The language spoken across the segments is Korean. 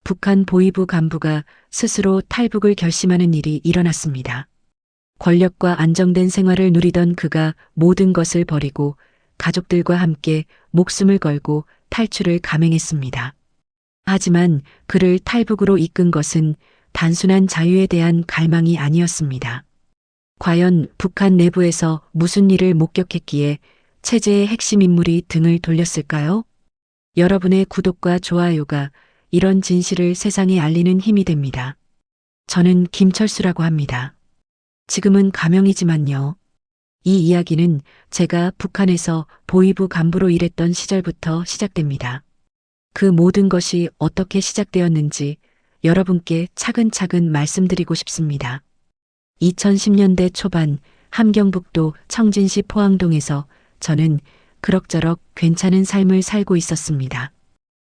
북한 보위부 간부가 스스로 탈북을 결심하는 일이 일어났습니다. 권력과 안정된 생활을 누리던 그가 모든 것을 버리고 가족들과 함께 목숨을 걸고 탈출을 감행했습니다. 하지만 그를 탈북으로 이끈 것은 단순한 자유에 대한 갈망이 아니었습니다. 과연 북한 내부에서 무슨 일을 목격했기에 체제의 핵심 인물이 등을 돌렸을까요? 여러분의 구독과 좋아요가 이런 진실을 세상에 알리는 힘이 됩니다. 저는 김철수라고 합니다. 지금은 가명이지만요. 이 이야기는 제가 북한에서 보위부 간부로 일했던 시절부터 시작됩니다. 그 모든 것이 어떻게 시작되었는지 여러분께 차근차근 말씀드리고 싶습니다. 2010년대 초반 함경북도 청진시 포항동에서 저는 그럭저럭 괜찮은 삶을 살고 있었습니다.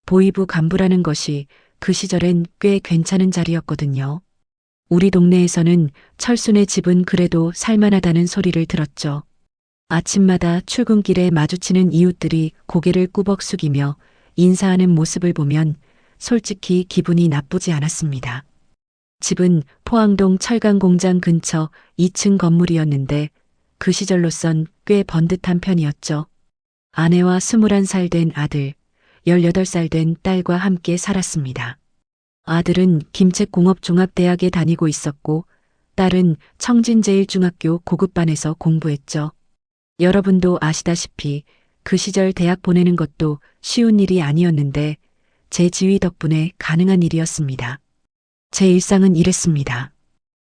보위부 간부라는 것이 그 시절엔 꽤 괜찮은 자리였거든요. 우리 동네에서는 철순의 집은 그래도 살만하다는 소리를 들었죠. 아침마다 출근길에 마주치는 이웃들이 고개를 꾸벅 숙이며 인사하는 모습을 보면 솔직히 기분이 나쁘지 않았습니다. 집은 포항동 철강공장 근처 2층 건물이었는데 그 시절로선 꽤 번듯한 편이었죠. 아내와 21살 된 아들, 18살 된 딸과 함께 살았습니다. 아들은 김책공업종합대학에 다니고 있었고 딸은 청진제일중학교 고급반에서 공부했죠. 여러분도 아시다시피 그 시절 대학 보내는 것도 쉬운 일이 아니었는데 제 지위 덕분에 가능한 일이었습니다. 제 일상은 이랬습니다.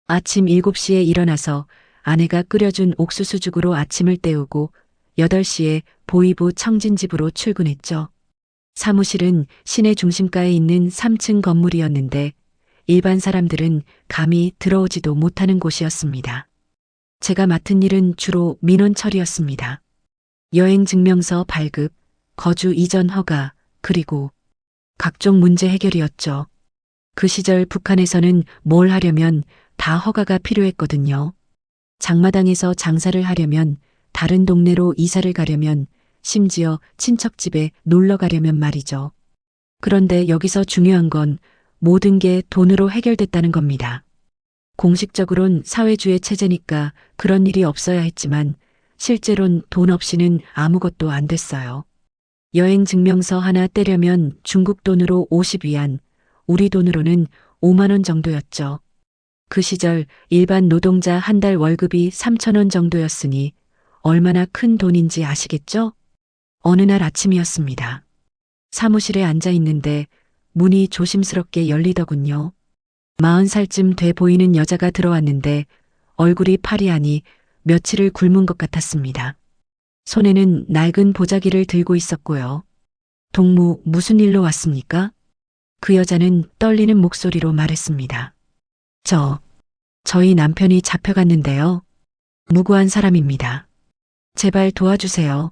아침 7시에 일어나서 아내가 끓여준 옥수수죽으로 아침을 때우고 8시에 보위부 청진집으로 출근했죠. 사무실은 시내 중심가에 있는 3층 건물이었는데 일반 사람들은 감히 들어오지도 못하는 곳이었습니다. 제가 맡은 일은 주로 민원 처리였습니다. 여행 증명서 발급, 거주 이전 허가, 그리고 각종 문제 해결이었죠. 그 시절 북한에서는 뭘 하려면 다 허가가 필요했거든요. 장마당에서 장사를 하려면, 다른 동네로 이사를 가려면, 심지어 친척집에 놀러 가려면 말이죠. 그런데 여기서 중요한 건 모든 게 돈으로 해결됐다는 겁니다. 공식적으론 사회주의 체제니까 그런 일이 없어야 했지만 실제론 돈 없이는 아무것도 안 됐어요. 여행 증명서 하나 떼려면 중국 돈으로 50위안, 우리 돈으로는 5만 원 정도였죠. 그 시절 일반 노동자 한 달 월급이 3,000원 정도였으니 얼마나 큰 돈인지 아시겠죠? 어느 날 아침이었습니다. 사무실에 앉아 있는데 문이 조심스럽게 열리더군요. 40살쯤 돼 보이는 여자가 들어왔는데 얼굴이 파리하니 며칠을 굶은 것 같았습니다. 손에는 낡은 보자기를 들고 있었고요. 동무, 무슨 일로 왔습니까? 그 여자는 떨리는 목소리로 말했습니다. 저희 남편이 잡혀갔는데요. 무고한 사람입니다. 제발 도와주세요.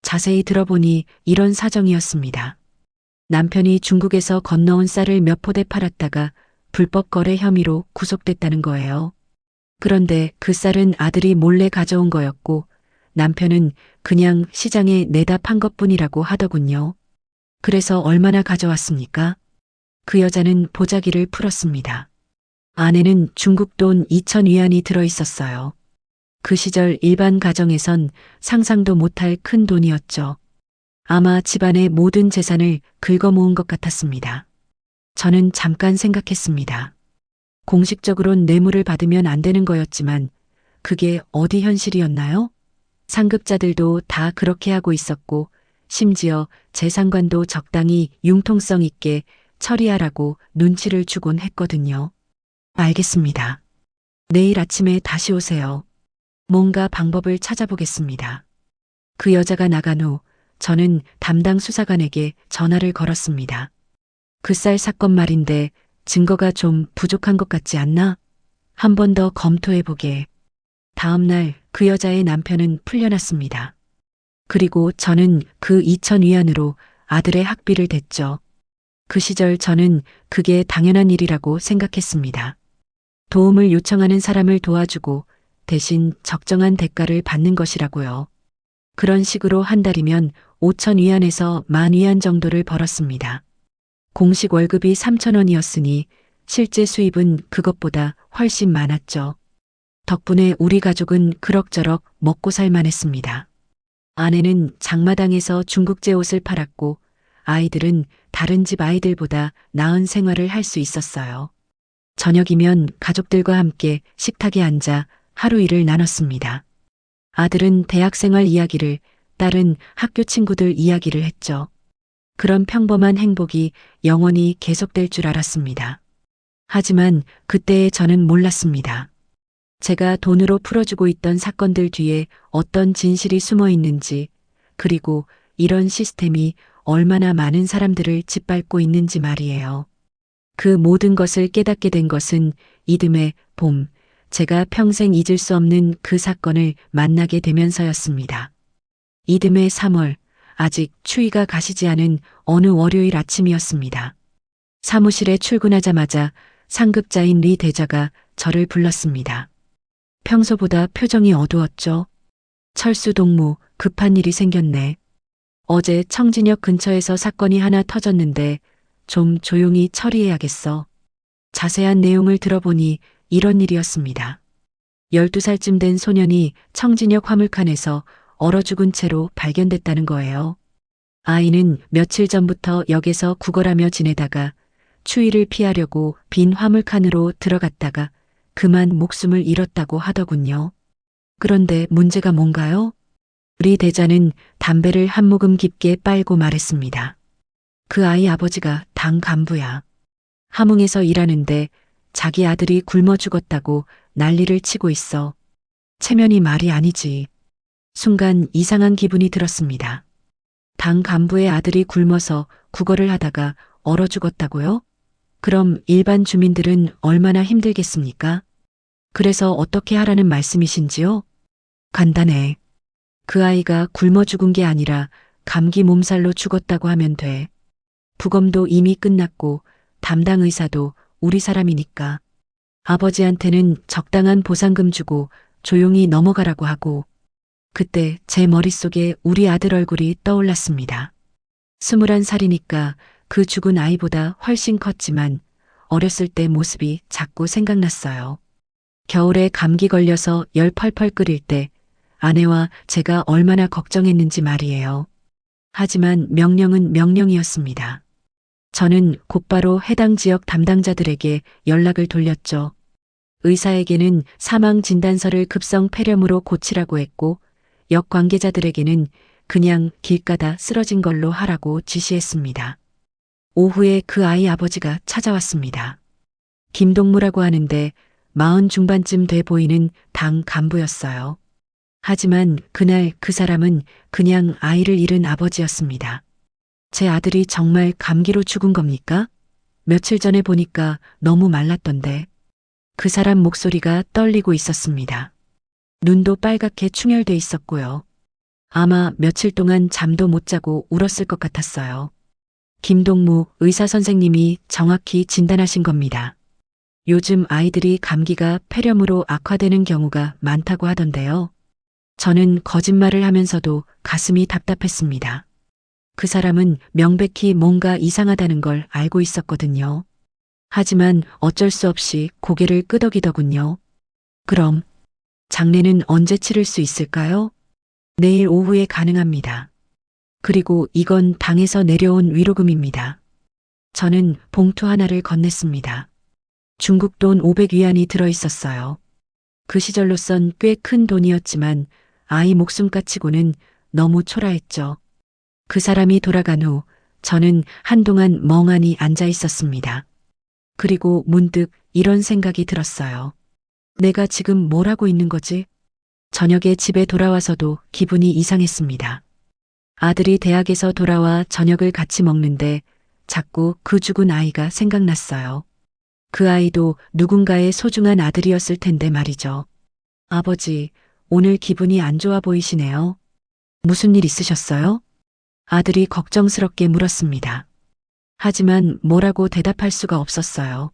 자세히 들어보니 이런 사정이었습니다. 남편이 중국에서 건너온 쌀을 몇 포대 팔았다가 불법 거래 혐의로 구속됐다는 거예요. 그런데 그 쌀은 아들이 몰래 가져온 거였고 남편은 그냥 시장에 내다 판 것뿐이라고 하더군요. 그래서 얼마나 가져왔습니까? 그 여자는 보자기를 풀었습니다. 안에는 중국 돈 2,000위안이 들어있었어요. 그 시절 일반 가정에선 상상도 못할 큰 돈이었죠. 아마 집안의 모든 재산을 긁어모은 것 같았습니다. 저는 잠깐 생각했습니다. 공식적으론 뇌물을 받으면 안 되는 거였지만 그게 어디 현실이었나요? 상급자들도 다 그렇게 하고 있었고 심지어 재산관도 적당히 융통성 있게 처리하라고 눈치를 주곤 했거든요. 알겠습니다. 내일 아침에 다시 오세요. 뭔가 방법을 찾아보겠습니다. 그 여자가 나간 후 저는 담당 수사관에게 전화를 걸었습니다. 그 쌀 사건 말인데 증거가 좀 부족한 것 같지 않나? 한 번 더 검토해보게. 다음 날 그 여자의 남편은 풀려났습니다. 그리고 저는 그 2,000위안으로 아들의 학비를 댔죠. 그 시절 저는 그게 당연한 일이라고 생각했습니다. 도움을 요청하는 사람을 도와주고 대신 적정한 대가를 받는 것이라고요. 그런 식으로 한 달이면 5,000위안에서 10,000위안 정도를 벌었습니다. 공식 월급이 3,000원이었으니 실제 수입은 그것보다 훨씬 많았죠. 덕분에 우리 가족은 그럭저럭 먹고 살만했습니다. 아내는 장마당에서 중국제 옷을 팔았고 아이들은 다른 집 아이들보다 나은 생활을 할 수 있었어요. 저녁이면 가족들과 함께 식탁에 앉아 하루 일을 나눴습니다. 아들은 대학생활 이야기를, 딸은 학교 친구들 이야기를 했죠. 그런 평범한 행복이 영원히 계속될 줄 알았습니다. 하지만 그때의 저는 몰랐습니다. 제가 돈으로 풀어주고 있던 사건들 뒤에 어떤 진실이 숨어 있는지, 그리고 이런 시스템이 얼마나 많은 사람들을 짓밟고 있는지 말이에요. 그 모든 것을 깨닫게 된 것은 이듬해 봄, 제가 평생 잊을 수 없는 그 사건을 만나게 되면서였습니다. 이듬해 3월, 아직 추위가 가시지 않은 어느 월요일 아침이었습니다. 사무실에 출근하자마자 상급자인 리 대자가 저를 불렀습니다. 평소보다 표정이 어두웠죠. 철수 동무, 급한 일이 생겼네. 어제 청진역 근처에서 사건이 하나 터졌는데 좀 조용히 처리해야겠어. 자세한 내용을 들어보니 이런 일이었습니다. 12살쯤 된 소년이 청진역 화물칸에서 얼어 죽은 채로 발견됐다는 거예요. 아이는 며칠 전부터 역에서 구걸하며 지내다가 추위를 피하려고 빈 화물칸으로 들어갔다가 그만 목숨을 잃었다고 하더군요. 그런데 문제가 뭔가요? 우리 대자는 담배를 한 모금 깊게 빨고 말했습니다. 그 아이 아버지가 당 간부야. 함흥에서 일하는데 자기 아들이 굶어 죽었다고 난리를 치고 있어. 체면이 말이 아니지. 순간 이상한 기분이 들었습니다. 당 간부의 아들이 굶어서 구걸을 하다가 얼어 죽었다고요? 그럼 일반 주민들은 얼마나 힘들겠습니까? 그래서 어떻게 하라는 말씀이신지요? 간단해. 그 아이가 굶어 죽은 게 아니라 감기 몸살로 죽었다고 하면 돼. 부검도 이미 끝났고 담당 의사도 우리 사람이니까. 아버지한테는 적당한 보상금 주고 조용히 넘어가라고 하고. 그때 제 머릿속에 우리 아들 얼굴이 떠올랐습니다. 21살이니까 그 죽은 아이보다 훨씬 컸지만 어렸을 때 모습이 자꾸 생각났어요. 겨울에 감기 걸려서 열 펄펄 끓일 때 아내와 제가 얼마나 걱정했는지 말이에요. 하지만 명령은 명령이었습니다. 저는 곧바로 해당 지역 담당자들에게 연락을 돌렸죠. 의사에게는 사망 진단서를 급성 폐렴으로 고치라고 했고 역 관계자들에게는 그냥 길가다 쓰러진 걸로 하라고 지시했습니다. 오후에 그 아이 아버지가 찾아왔습니다. 김동무라고 하는데 40 중반쯤 돼 보이는 당 간부였어요. 하지만 그날 그 사람은 그냥 아이를 잃은 아버지였습니다. 제 아들이 정말 감기로 죽은 겁니까? 며칠 전에 보니까 너무 말랐던데. 그 사람 목소리가 떨리고 있었습니다. 눈도 빨갛게 충혈돼 있었고요. 아마 며칠 동안 잠도 못 자고 울었을 것 같았어요. 김동무 의사 선생님이 정확히 진단하신 겁니다. 요즘 아이들이 감기가 폐렴으로 악화되는 경우가 많다고 하던데요. 저는 거짓말을 하면서도 가슴이 답답했습니다. 그 사람은 명백히 뭔가 이상하다는 걸 알고 있었거든요. 하지만 어쩔 수 없이 고개를 끄덕이더군요. 그럼 장례는 언제 치를 수 있을까요? 내일 오후에 가능합니다. 그리고 이건 당에서 내려온 위로금입니다. 저는 봉투 하나를 건넸습니다. 중국 돈 500위안이 들어있었어요. 그 시절로선 꽤 큰 돈이었지만 아이 목숨값치고는 너무 초라했죠. 그 사람이 돌아간 후 저는 한동안 멍하니 앉아 있었습니다. 그리고 문득 이런 생각이 들었어요. 내가 지금 뭘 하고 있는 거지? 저녁에 집에 돌아와서도 기분이 이상했습니다. 아들이 대학에서 돌아와 저녁을 같이 먹는데 자꾸 그 죽은 아이가 생각났어요. 그 아이도 누군가의 소중한 아들이었을 텐데 말이죠. 아버지, 오늘 기분이 안 좋아 보이시네요. 무슨 일 있으셨어요? 아들이 걱정스럽게 물었습니다. 하지만 뭐라고 대답할 수가 없었어요.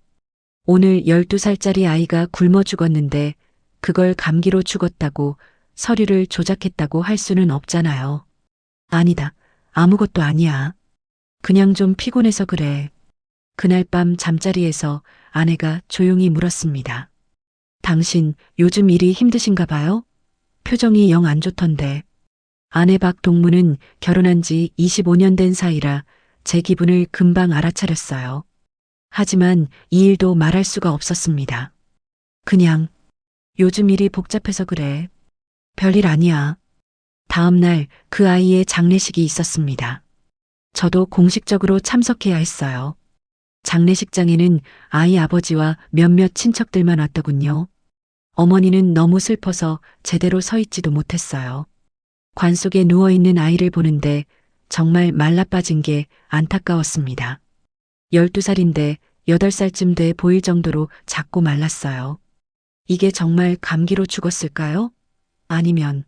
오늘 12살짜리 아이가 굶어 죽었는데 그걸 감기로 죽었다고 서류를 조작했다고 할 수는 없잖아요. 아니다. 아무것도 아니야. 그냥 좀 피곤해서 그래. 그날 밤 잠자리에서 아내가 조용히 물었습니다. 당신 요즘 일이 힘드신가 봐요? 표정이 영 안 좋던데. 아내 박동무는 결혼한 지 25년 된 사이라 제 기분을 금방 알아차렸어요. 하지만 이 일도 말할 수가 없었습니다. 그냥 요즘 일이 복잡해서 그래. 별일 아니야. 다음 날 그 아이의 장례식이 있었습니다. 저도 공식적으로 참석해야 했어요. 장례식장에는 아이 아버지와 몇몇 친척들만 왔더군요. 어머니는 너무 슬퍼서 제대로 서 있지도 못했어요. 관 속에 누워있는 아이를 보는데 정말 말라빠진 게 안타까웠습니다. 12살인데 8살쯤 돼 보일 정도로 작고 말랐어요. 이게 정말 감기로 죽었을까요? 아니면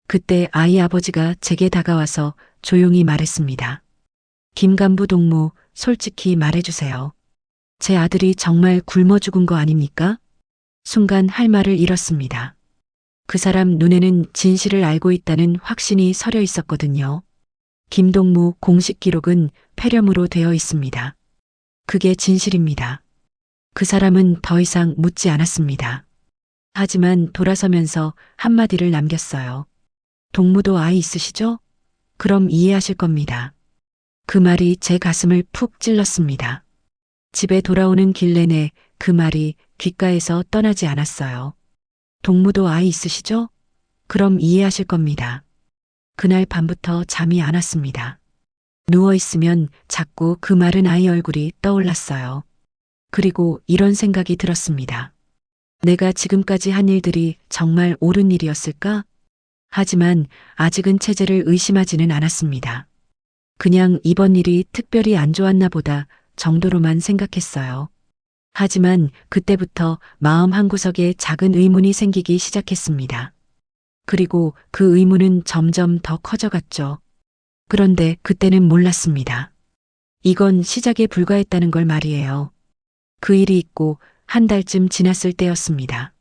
그때 아이 아버지가 제게 다가와서 조용히 말했습니다. 김간부 동무, 솔직히 말해주세요. 제 아들이 정말 굶어 죽은 거 아닙니까? 순간 할 말을 잃었습니다. 그 사람 눈에는 진실을 알고 있다는 확신이 서려 있었거든요. 김동무 공식 기록은 폐렴으로 되어 있습니다. 그게 진실입니다. 그 사람은 더 이상 묻지 않았습니다. 하지만 돌아서면서 한마디를 남겼어요. 동무도 아이 있으시죠? 그럼 이해하실 겁니다. 그 말이 제 가슴을 푹 찔렀습니다. 집에 돌아오는 길 내내 그 말이 귓가에서 떠나지 않았어요. 동무도 아이 있으시죠? 그럼 이해하실 겁니다. 그날 밤부터 잠이 안 왔습니다. 누워있으면 자꾸 그 마른 아이 얼굴이 떠올랐어요. 그리고 이런 생각이 들었습니다. 내가 지금까지 한 일들이 정말 옳은 일이었을까? 하지만 아직은 체제를 의심하지는 않았습니다. 그냥 이번 일이 특별히 안 좋았나 보다 정도로만 생각했어요. 하지만 그때부터 마음 한구석에 작은 의문이 생기기 시작했습니다. 그리고 그 의문은 점점 더 커져갔죠. 그런데 그때는 몰랐습니다. 이건 시작에 불과했다는 걸 말이에요. 그 일이 있고 한 달쯤 지났을 때였습니다.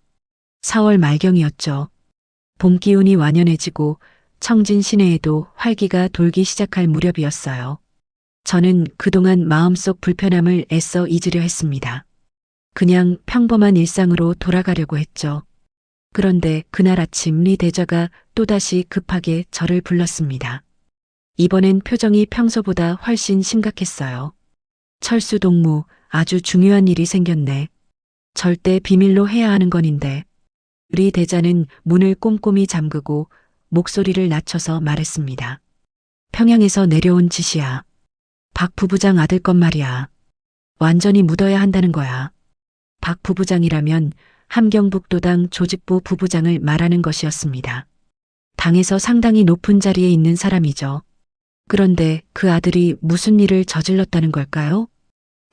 4월 말경이었죠. 봄 기운이 완연해지고 청진 시내에도 활기가 돌기 시작할 무렵이었어요. 저는 그동안 마음속 불편함을 애써 잊으려 했습니다. 그냥 평범한 일상으로 돌아가려고 했죠. 그런데 그날 아침 리 대저가 또다시 급하게 저를 불렀습니다. 이번엔 표정이 평소보다 훨씬 심각했어요. 철수 동무, 아주 중요한 일이 생겼네. 절대 비밀로 해야 하는 건인데. 리 대자는 문을 꼼꼼히 잠그고 목소리를 낮춰서 말했습니다. 평양에서 내려온 지시야. 박 부부장 아들 것 말이야. 완전히 묻어야 한다는 거야. 박 부부장이라면 함경북도당 조직부 부부장을 말하는 것이었습니다. 당에서 상당히 높은 자리에 있는 사람이죠. 그런데 그 아들이 무슨 일을 저질렀다는 걸까요?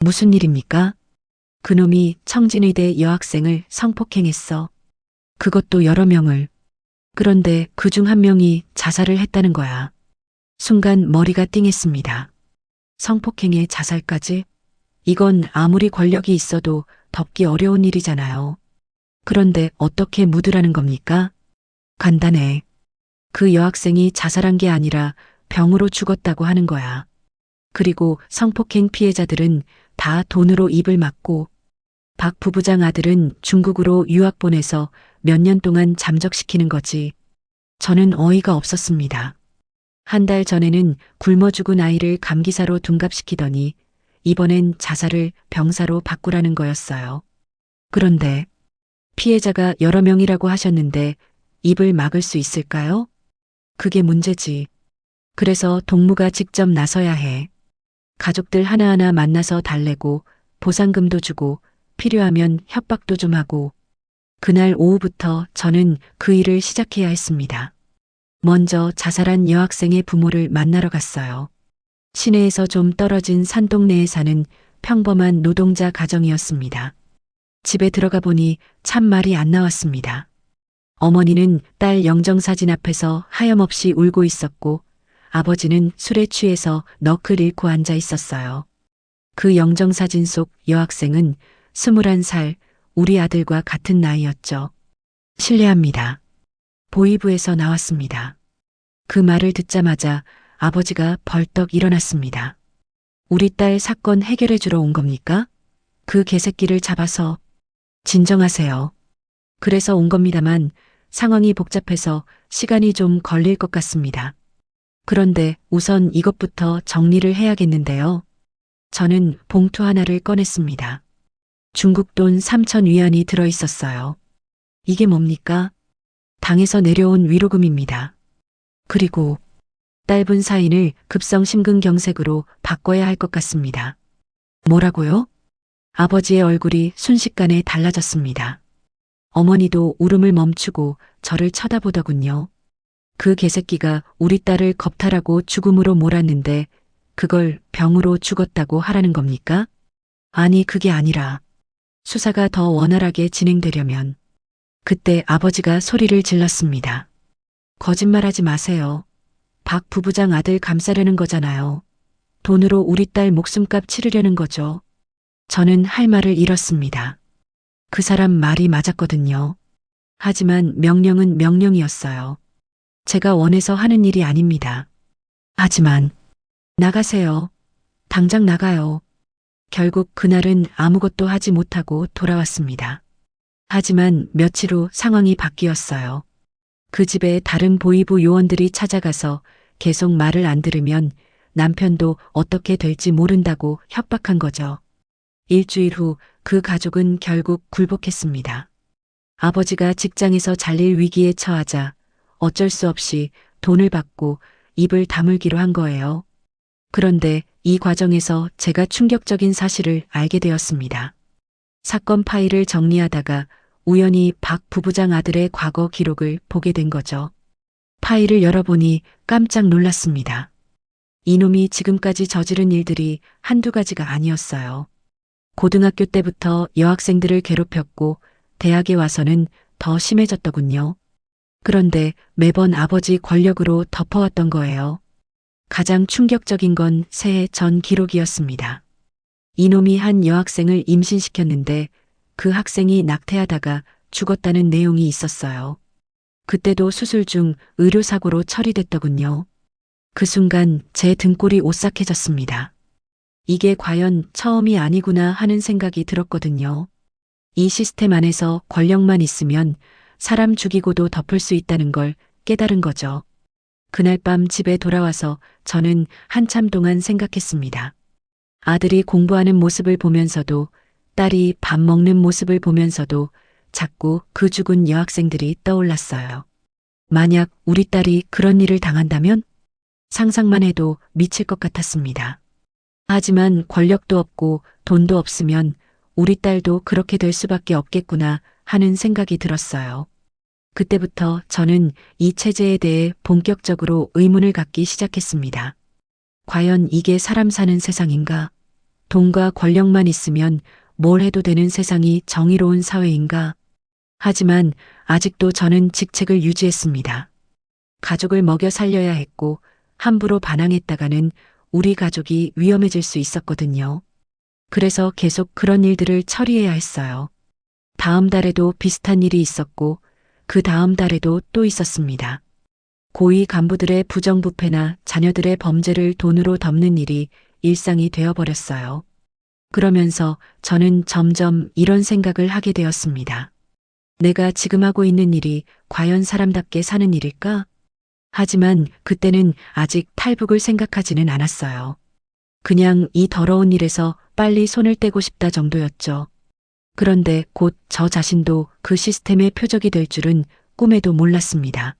무슨 일입니까? 그놈이 청진의대 여학생을 성폭행했어. 그것도 여러 명을. 그런데 그중 한 명이 자살을 했다는 거야. 순간 머리가 띵했습니다. 성폭행에 자살까지? 이건 아무리 권력이 있어도 덮기 어려운 일이잖아요. 그런데 어떻게 묻으라는 겁니까? 간단해. 그 여학생이 자살한 게 아니라 병으로 죽었다고 하는 거야. 그리고 성폭행 피해자들은 다 돈으로 입을 막고 박 부부장 아들은 중국으로 유학 보내서 몇 년 동안 잠적시키는 거지. 저는 어이가 없었습니다. 한 달 전에는 굶어 죽은 아이를 감기사로 둔갑시키더니 이번엔 자살을 병사로 바꾸라는 거였어요. 그런데 피해자가 여러 명이라고 하셨는데 입을 막을 수 있을까요? 그게 문제지. 그래서 동무가 직접 나서야 해. 가족들 하나하나 만나서 달래고 보상금도 주고 필요하면 협박도 좀 하고. 그날 오후부터 저는 그 일을 시작해야 했습니다. 먼저 자살한 여학생의 부모를 만나러 갔어요. 시내에서 좀 떨어진 산동네에 사는 평범한 노동자 가정이었습니다. 집에 들어가 보니 참 말이 안 나왔습니다. 어머니는 딸 영정사진 앞에서 하염없이 울고 있었고 아버지는 술에 취해서 너클 잃고 앉아 있었어요. 그 영정사진 속 여학생은 21살, 우리 아들과 같은 나이였죠. 실례합니다. 보이부에서 나왔습니다. 그 말을 듣자마자 아버지가 벌떡 일어났습니다. 우리 딸 사건 해결해 주러 온 겁니까? 그 개새끼를 잡아서. 진정하세요. 그래서 온 겁니다만 상황이 복잡해서 시간이 좀 걸릴 것 같습니다. 그런데 우선 이것부터 정리를 해야겠는데요. 저는 봉투 하나를 꺼냈습니다. 중국 돈 3천 위안이 들어 있었어요. 이게 뭡니까? 당에서 내려온 위로금입니다. 그리고 짧은 사인을 급성 심근경색으로 바꿔야 할 것 같습니다. 뭐라고요? 아버지의 얼굴이 순식간에 달라졌습니다. 어머니도 울음을 멈추고 저를 쳐다보더군요. 그 개새끼가 우리 딸을 겁탈하고 죽음으로 몰았는데 그걸 병으로 죽었다고 하라는 겁니까? 아니, 그게 아니라 수사가 더 원활하게 진행되려면 그때 아버지가 소리를 질렀습니다. 거짓말하지 마세요. 박 부부장 아들 감싸려는 거잖아요. 돈으로 우리 딸 목숨값 치르려는 거죠. 저는 할 말을 잃었습니다. 그 사람 말이 맞았거든요. 하지만 명령은 명령이었어요. 제가 원해서 하는 일이 아닙니다. 하지만 나가세요. 당장 나가요. 결국 그날은 아무것도 하지 못하고 돌아왔습니다. 하지만 며칠 후 상황이 바뀌었어요. 그 집에 다른 보이부 요원들이 찾아가서 계속 말을 안 들으면 남편도 어떻게 될지 모른다고 협박한 거죠. 일주일 후 그 가족은 결국 굴복했습니다. 아버지가 직장에서 잘릴 위기에 처하자 어쩔 수 없이 돈을 받고 입을 다물기로 한 거예요. 그런데 이 과정에서 제가 충격적인 사실을 알게 되었습니다. 사건 파일을 정리하다가 우연히 박 부부장 아들의 과거 기록을 보게 된 거죠. 파일을 열어보니 깜짝 놀랐습니다. 이놈이 지금까지 저지른 일들이 한두 가지가 아니었어요. 고등학교 때부터 여학생들을 괴롭혔고 대학에 와서는 더 심해졌더군요. 그런데 매번 아버지 권력으로 덮어왔던 거예요. 가장 충격적인 건 새해 전 기록이었습니다. 이놈이 한 여학생을 임신시켰는데 그 학생이 낙태하다가 죽었다는 내용이 있었어요. 그때도 수술 중 의료사고로 처리됐더군요. 그 순간 제 등골이 오싹해졌습니다. 이게 과연 처음이 아니구나 하는 생각이 들었거든요. 이 시스템 안에서 권력만 있으면 사람 죽이고도 덮을 수 있다는 걸 깨달은 거죠. 그날 밤 집에 돌아와서 저는 한참 동안 생각했습니다. 아들이 공부하는 모습을 보면서도 딸이 밥 먹는 모습을 보면서도 자꾸 그 죽은 여학생들이 떠올랐어요. 만약 우리 딸이 그런 일을 당한다면 상상만 해도 미칠 것 같았습니다. 하지만 권력도 없고 돈도 없으면 우리 딸도 그렇게 될 수밖에 없겠구나 하는 생각이 들었어요. 그때부터 저는 이 체제에 대해 본격적으로 의문을 갖기 시작했습니다. 과연 이게 사람 사는 세상인가? 돈과 권력만 있으면 뭘 해도 되는 세상이 정의로운 사회인가? 하지만 아직도 저는 직책을 유지했습니다. 가족을 먹여 살려야 했고 함부로 반항했다가는 우리 가족이 위험해질 수 있었거든요. 그래서 계속 그런 일들을 처리해야 했어요. 다음 달에도 비슷한 일이 있었고 그 다음 달에도 또 있었습니다. 고위 간부들의 부정부패나 자녀들의 범죄를 돈으로 덮는 일이 일상이 되어버렸어요. 그러면서 저는 점점 이런 생각을 하게 되었습니다. 내가 지금 하고 있는 일이 과연 사람답게 사는 일일까? 하지만 그때는 아직 탈북을 생각하지는 않았어요. 그냥 이 더러운 일에서 빨리 손을 떼고 싶다 정도였죠. 그런데 곧 저 자신도 그 시스템의 표적이 될 줄은 꿈에도 몰랐습니다.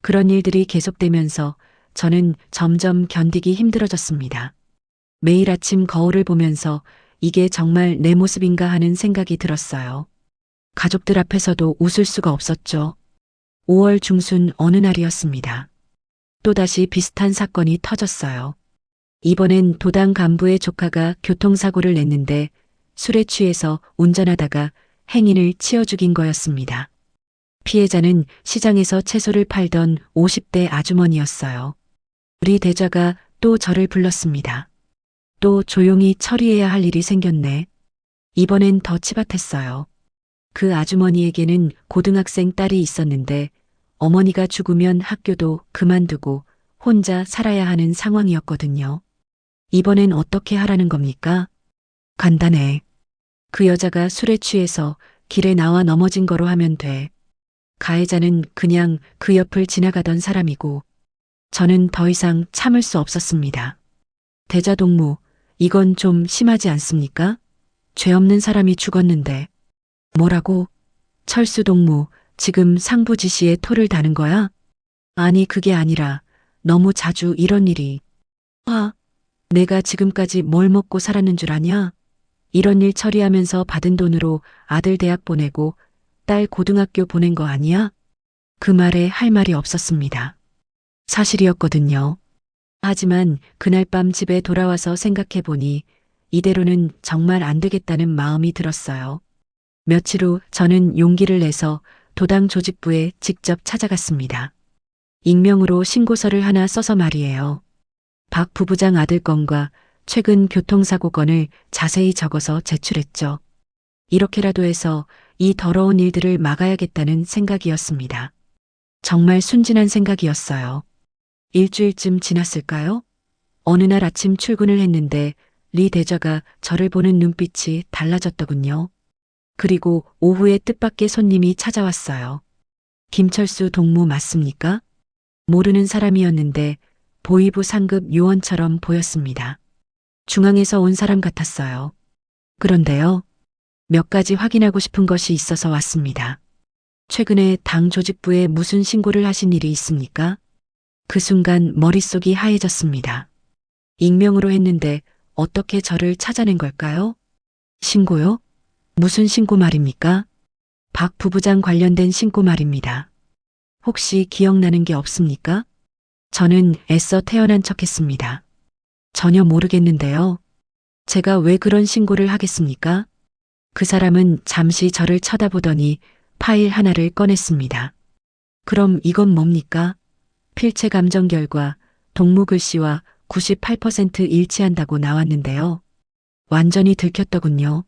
그런 일들이 계속되면서 저는 점점 견디기 힘들어졌습니다. 매일 아침 거울을 보면서 이게 정말 내 모습인가 하는 생각이 들었어요. 가족들 앞에서도 웃을 수가 없었죠. 5월 중순 어느 날이었습니다. 또다시 비슷한 사건이 터졌어요. 이번엔 도당 간부의 조카가 교통사고를 냈는데 술에 취해서 운전하다가 행인을 치어 죽인 거였습니다. 피해자는 시장에서 채소를 팔던 50대 아주머니였어요. 우리 대좌가 또 저를 불렀습니다. 또 조용히 처리해야 할 일이 생겼네. 이번엔 더 치받았어요. 그 아주머니에게는 고등학생 딸이 있었는데 어머니가 죽으면 학교도 그만두고 혼자 살아야 하는 상황이었거든요. 이번엔 어떻게 하라는 겁니까? 간단해. 그 여자가 술에 취해서 길에 나와 넘어진 거로 하면 돼. 가해자는 그냥 그 옆을 지나가던 사람이고 저는 더 이상 참을 수 없었습니다. 대자동무, 이건 좀 심하지 않습니까? 죄 없는 사람이 죽었는데. 뭐라고? 철수동무, 지금 상부 지시에 토를 다는 거야? 아니, 그게 아니라 너무 자주 이런 일이. 내가 지금까지 뭘 먹고 살았는 줄 아냐? 이런 일 처리하면서 받은 돈으로 아들 대학 보내고 딸 고등학교 보낸 거 아니야? 그 말에 할 말이 없었습니다. 사실이었거든요. 하지만 그날 밤 집에 돌아와서 생각해 보니 이대로는 정말 안 되겠다는 마음이 들었어요. 며칠 후 저는 용기를 내서 도당 조직부에 직접 찾아갔습니다. 익명으로 신고서를 하나 써서 말이에요. 박 부부장 아들 건과 최근 교통사고 건을 자세히 적어서 제출했죠. 이렇게라도 해서 이 더러운 일들을 막아야겠다는 생각이었습니다. 정말 순진한 생각이었어요. 일주일쯤 지났을까요? 어느 날 아침 출근을 했는데 리 대저가 저를 보는 눈빛이 달라졌더군요. 그리고 오후에 뜻밖의 손님이 찾아왔어요. 김철수 동무 맞습니까? 모르는 사람이었는데 보위부 상급 요원처럼 보였습니다. 중앙에서 온 사람 같았어요. 그런데요, 몇 가지 확인하고 싶은 것이 있어서 왔습니다. 최근에 당 조직부에 무슨 신고를 하신 일이 있습니까? 그 순간 머릿속이 하얘졌습니다. 익명으로 했는데 어떻게 저를 찾아낸 걸까요? 신고요? 무슨 신고 말입니까? 박 부부장 관련된 신고 말입니다. 혹시 기억나는 게 없습니까? 저는 애써 태어난 척했습니다. 전혀 모르겠는데요. 제가 왜 그런 신고를 하겠습니까? 그 사람은 잠시 저를 쳐다보더니 파일 하나를 꺼냈습니다. 그럼 이건 뭡니까? 필체 감정 결과 동무 글씨와 98% 일치한다고 나왔는데요. 완전히 들켰더군요.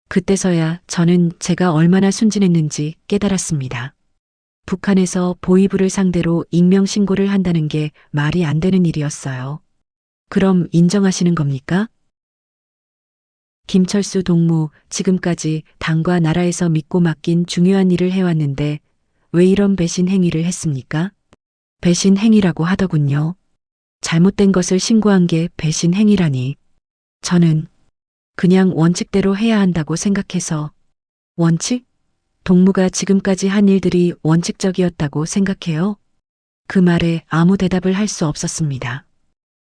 그때서야 저는 제가 얼마나 순진했는지 깨달았습니다. 북한에서 보위부를 상대로 익명 신고를 한다는 게 말이 안 되는 일이었어요. 그럼 인정하시는 겁니까? 김철수 동무, 지금까지 당과 나라에서 믿고 맡긴 중요한 일을 해왔는데 왜 이런 배신 행위를 했습니까? 배신 행위라고 하더군요. 잘못된 것을 신고한 게 배신 행위라니. 저는 그냥 원칙대로 해야 한다고 생각해서. 원칙? 동무가 지금까지 한 일들이 원칙적이었다고 생각해요? 그 말에 아무 대답을 할 수 없었습니다.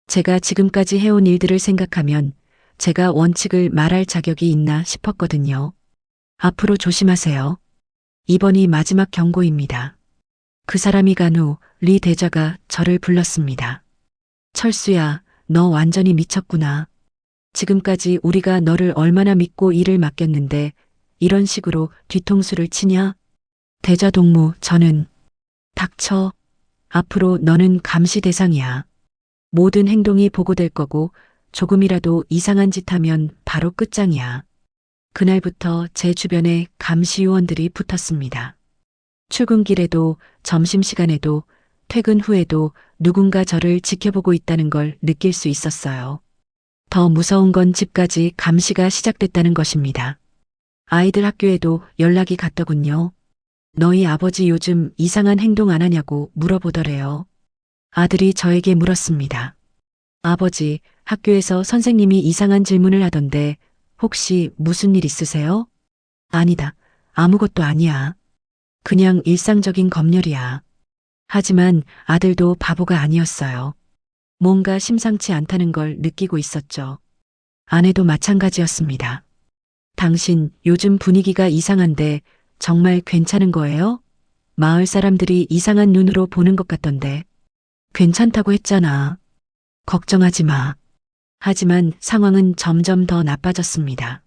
제가 지금까지 해온 일들을 생각하면 제가 원칙을 말할 자격이 있나 싶었거든요. 앞으로 조심하세요. 이번이 마지막 경고입니다. 그 사람이 간 후 리 대자가 저를 불렀습니다. 철수야, 너 완전히 미쳤구나. 지금까지 우리가 너를 얼마나 믿고 일을 맡겼는데 이런 식으로 뒤통수를 치냐? 대자 동무, 저는 닥쳐. 앞으로 너는 감시 대상이야. 모든 행동이 보고될 거고 조금이라도 이상한 짓 하면 바로 끝장이야. 그날부터 제 주변에 감시 요원들이 붙었습니다. 출근길에도 점심시간에도 퇴근 후에도 누군가 저를 지켜보고 있다는 걸 느낄 수 있었어요. 더 무서운 건 집까지 감시가 시작됐다는 것입니다. 아이들 학교에도 연락이 갔더군요. 너희 아버지 요즘 이상한 행동 안 하냐고 물어보더래요. 아들이 저에게 물었습니다. 아버지, 학교에서 선생님이 이상한 질문을 하던데 혹시 무슨 일 있으세요? 아니다. 아무것도 아니야. 그냥 일상적인 검열이야. 하지만 아들도 바보가 아니었어요. 뭔가 심상치 않다는 걸 느끼고 있었죠. 아내도 마찬가지였습니다. 당신 요즘 분위기가 이상한데 정말 괜찮은 거예요? 마을 사람들이 이상한 눈으로 보는 것 같던데. 괜찮다고 했잖아. 걱정하지 마. 하지만 상황은 점점 더 나빠졌습니다.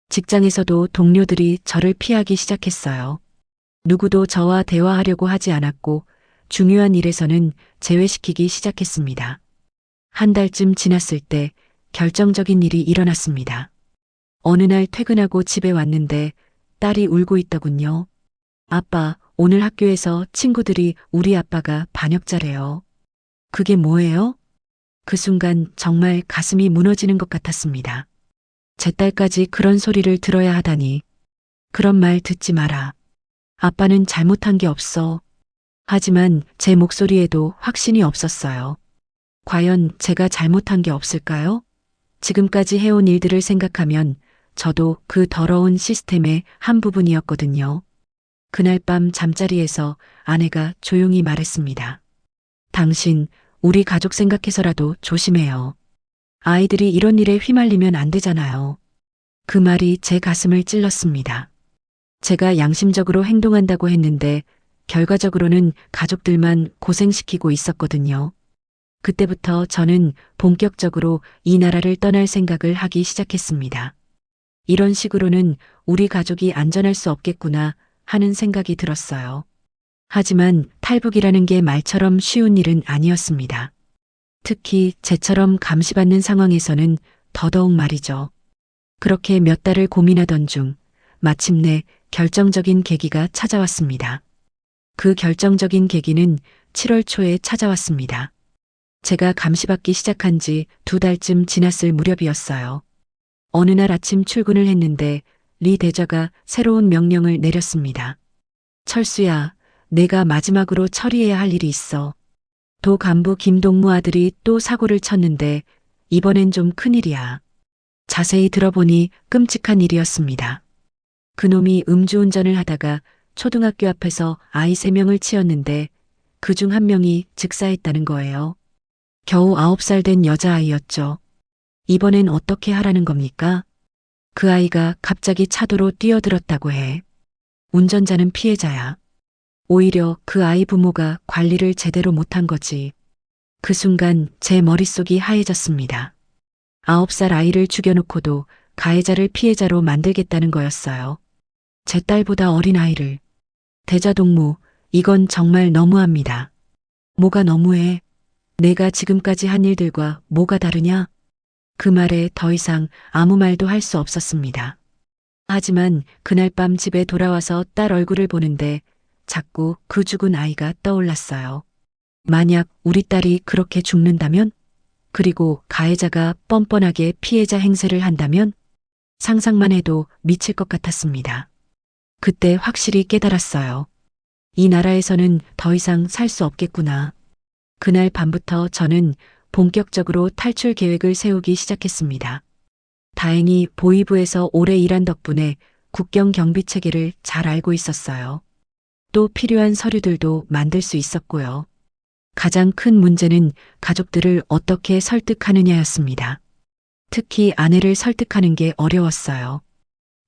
직장에서도 동료들이 저를 피하기 시작했어요. 누구도 저와 대화하려고 하지 않았고 중요한 일에서는 제외시키기 시작했습니다. 한 달쯤 지났을 때 결정적인 일이 일어났습니다. 어느 날 퇴근하고 집에 왔는데 딸이 울고 있더군요. 아빠, 오늘 학교에서 친구들이 우리 아빠가 반역자래요. 그게 뭐예요? 그 순간 정말 가슴이 무너지는 것 같았습니다. 제 딸까지 그런 소리를 들어야 하다니. 그런 말 듣지 마라. 아빠는 잘못한 게 없어. 하지만 제 목소리에도 확신이 없었어요. 과연 제가 잘못한 게 없을까요? 지금까지 해온 일들을 생각하면 저도 그 더러운 시스템의 한 부분이었거든요. 그날 밤 잠자리에서 아내가 조용히 말했습니다. 당신, 우리 가족 생각해서라도 조심해요. 아이들이 이런 일에 휘말리면 안 되잖아요. 그 말이 제 가슴을 찔렀습니다. 제가 양심적으로 행동한다고 했는데 결과적으로는 가족들만 고생시키고 있었거든요. 그때부터 저는 본격적으로 이 나라를 떠날 생각을 하기 시작했습니다. 이런 식으로는 우리 가족이 안전할 수 없겠구나 하는 생각이 들었어요. 하지만 탈북이라는 게 말처럼 쉬운 일은 아니었습니다. 특히 제처럼 감시받는 상황에서는 더더욱 말이죠. 그렇게 몇 달을 고민하던 중 마침내 결정적인 계기가 찾아왔습니다. 그 결정적인 계기는 7월 초에 찾아왔습니다. 제가 감시받기 시작한 지 2달쯤 지났을 무렵이었어요. 어느 날 아침 출근을 했는데 리 대저가 새로운 명령을 내렸습니다. 철수야, 내가 마지막으로 처리해야 할 일이 있어. 도 간부 김동무 아들이 또 사고를 쳤는데 이번엔 좀 큰일이야. 자세히 들어보니 끔찍한 일이었습니다. 그놈이 음주운전을 하다가 초등학교 앞에서 아이 3명을 치었는데 그중 1명이 즉사했다는 거예요. 겨우 9살 된 여자아이였죠. 이번엔 어떻게 하라는 겁니까? 그 아이가 갑자기 차도로 뛰어들었다고 해. 운전자는 피해자야. 오히려 그 아이 부모가 관리를 제대로 못한 거지. 그 순간 제 머릿속이 하얘졌습니다. 9살 아이를 죽여놓고도 가해자를 피해자로 만들겠다는 거였어요. 제 딸보다 어린 아이를. 대자동무, 이건 정말 너무합니다. 뭐가 너무해? 내가 지금까지 한 일들과 뭐가 다르냐? 그 말에 더 이상 아무 말도 할 수 없었습니다. 하지만 그날 밤 집에 돌아와서 딸 얼굴을 보는데 자꾸 그 죽은 아이가 떠올랐어요. 만약 우리 딸이 그렇게 죽는다면? 그리고 가해자가 뻔뻔하게 피해자 행세를 한다면? 상상만 해도 미칠 것 같았습니다. 그때 확실히 깨달았어요. 이 나라에서는 더 이상 살 수 없겠구나. 그날 밤부터 저는 본격적으로 탈출 계획을 세우기 시작했습니다. 다행히 보이부에서 오래 일한 덕분에 국경 경비 체계를 잘 알고 있었어요. 또 필요한 서류들도 만들 수 있었고요. 가장 큰 문제는 가족들을 어떻게 설득하느냐였습니다. 특히 아내를 설득하는 게 어려웠어요.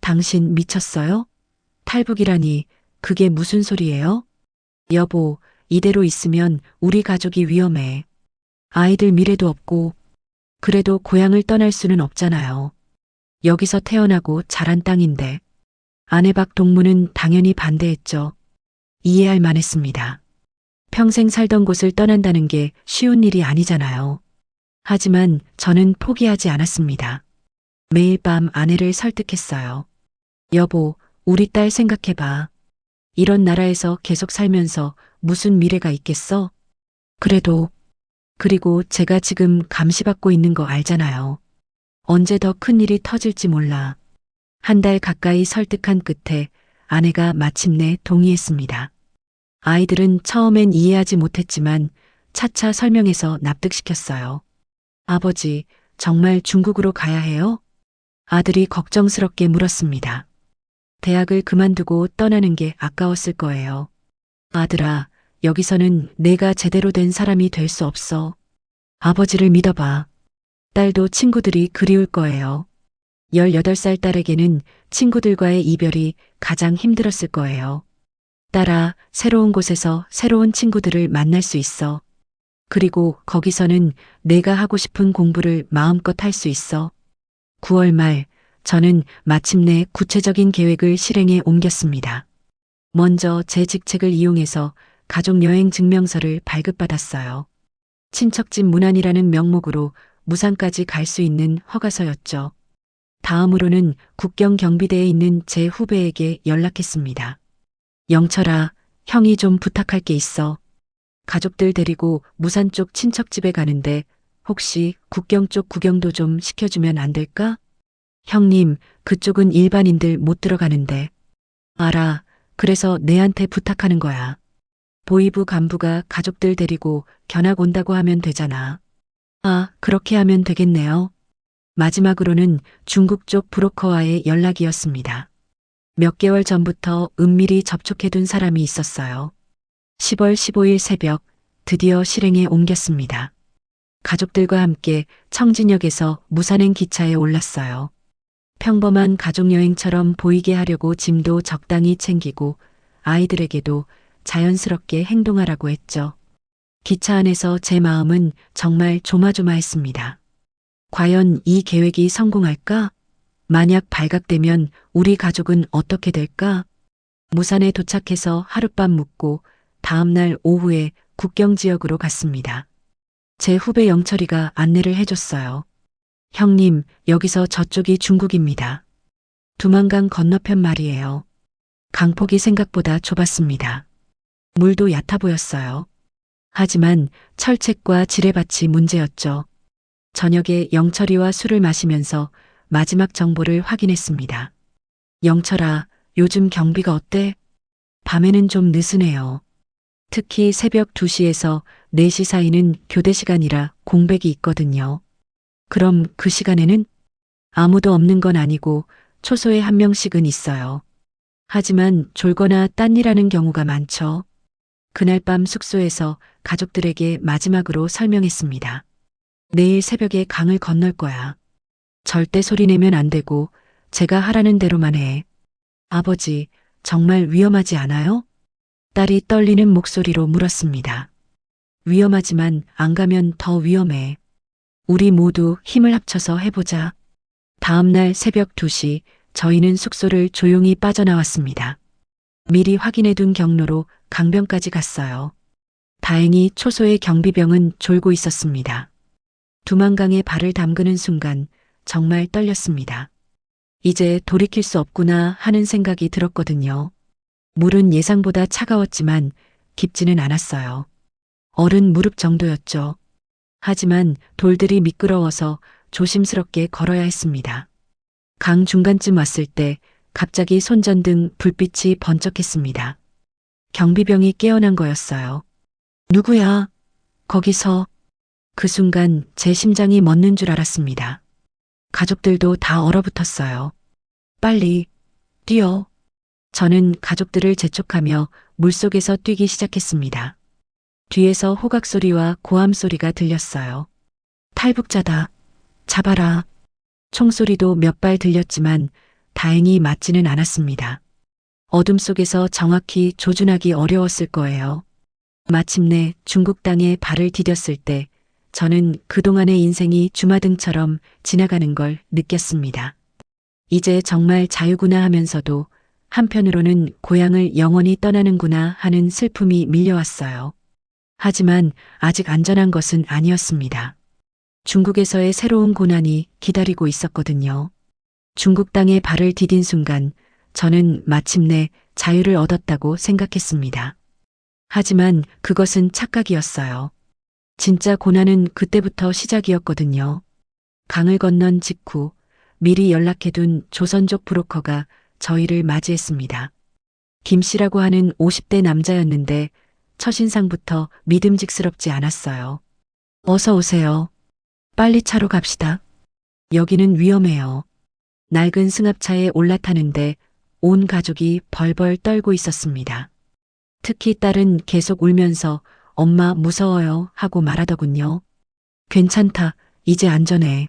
당신 미쳤어요? 탈북이라니 그게 무슨 소리예요? 여보, 이대로 있으면 우리 가족이 위험해. 아이들 미래도 없고 그래도 고향을 떠날 수는 없잖아요. 여기서 태어나고 자란 땅인데. 아내 박동무는 당연히 반대했죠. 이해할 만했습니다. 평생 살던 곳을 떠난다는 게 쉬운 일이 아니잖아요. 하지만 저는 포기하지 않았습니다. 매일 밤 아내를 설득했어요. 여보, 우리 딸 생각해봐. 이런 나라에서 계속 살면서 무슨 미래가 있겠어? 그리고 제가 지금 감시받고 있는 거 알잖아요. 언제 더 큰 일이 터질지 몰라. 1달 가까이 설득한 끝에 아내가 마침내 동의했습니다. 아이들은 처음엔 이해하지 못했지만 차차 설명해서 납득시켰어요. 아버지, 정말 중국으로 가야 해요? 아들이 걱정스럽게 물었습니다. 대학을 그만두고 떠나는 게 아까웠을 거예요. 아들아, 여기서는 내가 제대로 된 사람이 될 수 없어. 아버지를 믿어봐. 딸도 친구들이 그리울 거예요. 18살 딸에게는 친구들과의 이별이 가장 힘들었을 거예요. 딸아, 새로운 곳에서 새로운 친구들을 만날 수 있어. 그리고 거기서는 내가 하고 싶은 공부를 마음껏 할 수 있어. 9월 말, 저는 마침내 구체적인 계획을 실행에 옮겼습니다. 먼저 제 직책을 이용해서 가족여행 증명서를 발급받았어요. 친척집 문안이라는 명목으로 무산까지 갈 수 있는 허가서였죠. 다음으로는 국경 경비대에 있는 제 후배에게 연락했습니다. 영철아, 형이 좀 부탁할 게 있어. 가족들 데리고 무산 쪽 친척집에 가는데 혹시 국경 쪽 구경도 좀 시켜주면 안 될까? 형님, 그쪽은 일반인들 못 들어가는데. 알아. 그래서 내한테 부탁하는 거야. 보이부 간부가 가족들 데리고 견학 온다고 하면 되잖아. 아, 그렇게 하면 되겠네요. 마지막으로는 중국 쪽 브로커와의 연락이었습니다. 몇 개월 전부터 은밀히 접촉해둔 사람이 있었어요. 10월 15일 새벽 드디어 실행에 옮겼습니다. 가족들과 함께 청진역에서 무산행 기차에 올랐어요. 평범한 가족여행처럼 보이게 하려고 짐도 적당히 챙기고 아이들에게도 자연스럽게 행동하라고 했죠. 기차 안에서 제 마음은 정말 조마조마했습니다. 과연 이 계획이 성공할까? 만약 발각되면 우리 가족은 어떻게 될까? 무산에 도착해서 하룻밤 묵고 다음날 오후에 국경 지역으로 갔습니다. 제 후배 영철이가 안내를 해줬어요. 형님, 여기서 저쪽이 중국입니다. 두만강 건너편 말이에요. 강폭이 생각보다 좁았습니다. 물도 얕아 보였어요. 하지만 철책과 지뢰밭이 문제였죠. 저녁에 영철이와 술을 마시면서 마지막 정보를 확인했습니다. 영철아, 요즘 경비가 어때? 밤에는 좀 느슨해요. 특히 새벽 2시에서 4시 사이는 교대 시간이라 공백이 있거든요. 그럼 그 시간에는 아무도 없는 건 아니고 초소에 한 명씩은 있어요. 하지만 졸거나 딴 일하는 경우가 많죠. 그날 밤 숙소에서 가족들에게 마지막으로 설명했습니다. 내일 새벽에 강을 건널 거야. 절대 소리 내면 안 되고 제가 하라는 대로만 해. 아버지, 정말 위험하지 않아요? 딸이 떨리는 목소리로 물었습니다. 위험하지만 안 가면 더 위험해. 우리 모두 힘을 합쳐서 해보자. 다음날 새벽 2시 저희는 숙소를 조용히 빠져나왔습니다. 미리 확인해둔 경로로 강변까지 갔어요. 다행히 초소의 경비병은 졸고 있었습니다. 두만강에 발을 담그는 순간 정말 떨렸습니다. 이제 돌이킬 수 없구나 하는 생각이 들었거든요. 물은 예상보다 차가웠지만 깊지는 않았어요. 어른 무릎 정도였죠. 하지만 돌들이 미끄러워서 조심스럽게 걸어야 했습니다. 강 중간쯤 왔을 때 갑자기 손전등 불빛이 번쩍했습니다. 경비병이 깨어난 거였어요. 누구야? 거기서. 그 순간 제 심장이 멎는 줄 알았습니다. 가족들도 다 얼어붙었어요. 빨리 뛰어. 저는 가족들을 재촉하며 물속에서 뛰기 시작했습니다. 뒤에서 호각 소리와 고함 소리가 들렸어요. 탈북자다. 잡아라. 총소리도 몇 발 들렸지만 다행히 맞지는 않았습니다. 어둠 속에서 정확히 조준하기 어려웠을 거예요. 마침내 중국 땅에 발을 디뎠을 때 저는 그동안의 인생이 주마등처럼 지나가는 걸 느꼈습니다. 이제 정말 자유구나 하면서도 한편으로는 고향을 영원히 떠나는구나 하는 슬픔이 밀려왔어요. 하지만 아직 안전한 것은 아니었습니다. 중국에서의 새로운 고난이 기다리고 있었거든요. 중국 땅에 발을 디딘 순간 저는 마침내 자유를 얻었다고 생각했습니다. 하지만 그것은 착각이었어요. 진짜 고난은 그때부터 시작이었거든요. 강을 건넌 직후 미리 연락해둔 조선족 브로커가 저희를 맞이했습니다. 김 씨라고 하는 50대 남자였는데 첫인상부터 믿음직스럽지 않았어요. 어서 오세요. 빨리 차로 갑시다. 여기는 위험해요. 낡은 승합차에 올라타는데 온 가족이 벌벌 떨고 있었습니다. 특히 딸은 계속 울면서 엄마 무서워요 하고 말하더군요. 괜찮다. 이제 안전해.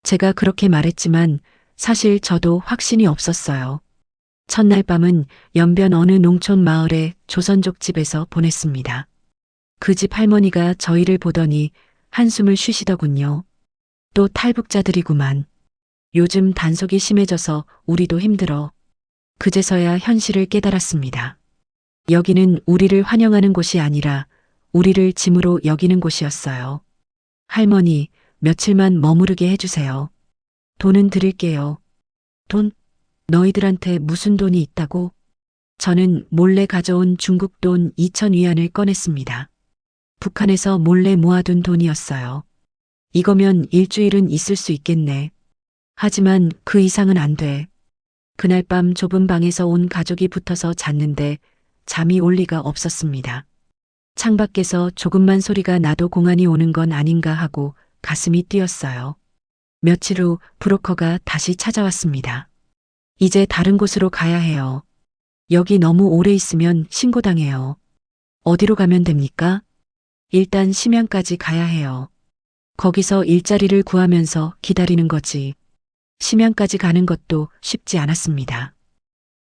제가 그렇게 말했지만 사실 저도 확신이 없었어요. 첫날 밤은 연변 어느 농촌 마을의 조선족 집에서 보냈습니다. 그 집 할머니가 저희를 보더니 한숨을 쉬시더군요. 또 탈북자들이구만. 요즘 단속이 심해져서 우리도 힘들어. 그제서야 현실을 깨달았습니다. 여기는 우리를 환영하는 곳이 아니라 우리를 짐으로 여기는 곳이었어요. 할머니, 며칠만 머무르게 해주세요. 돈은 드릴게요. 돈? 너희들한테 무슨 돈이 있다고? 저는 몰래 가져온 중국 돈 2,000위안을 꺼냈습니다. 북한에서 몰래 모아둔 돈이었어요. 이거면 일주일은 있을 수 있겠네. 하지만 그 이상은 안 돼. 그날 밤 좁은 방에서 온 가족이 붙어서 잤는데 잠이 올 리가 없었습니다. 창밖에서 조금만 소리가 나도 공안이 오는 건 아닌가 하고 가슴이 뛰었어요. 며칠 후 브로커가 다시 찾아왔습니다. 이제 다른 곳으로 가야 해요. 여기 너무 오래 있으면 신고당해요. 어디로 가면 됩니까? 일단 심양까지 가야 해요. 거기서 일자리를 구하면서 기다리는 거지. 심양까지 가는 것도 쉽지 않았습니다.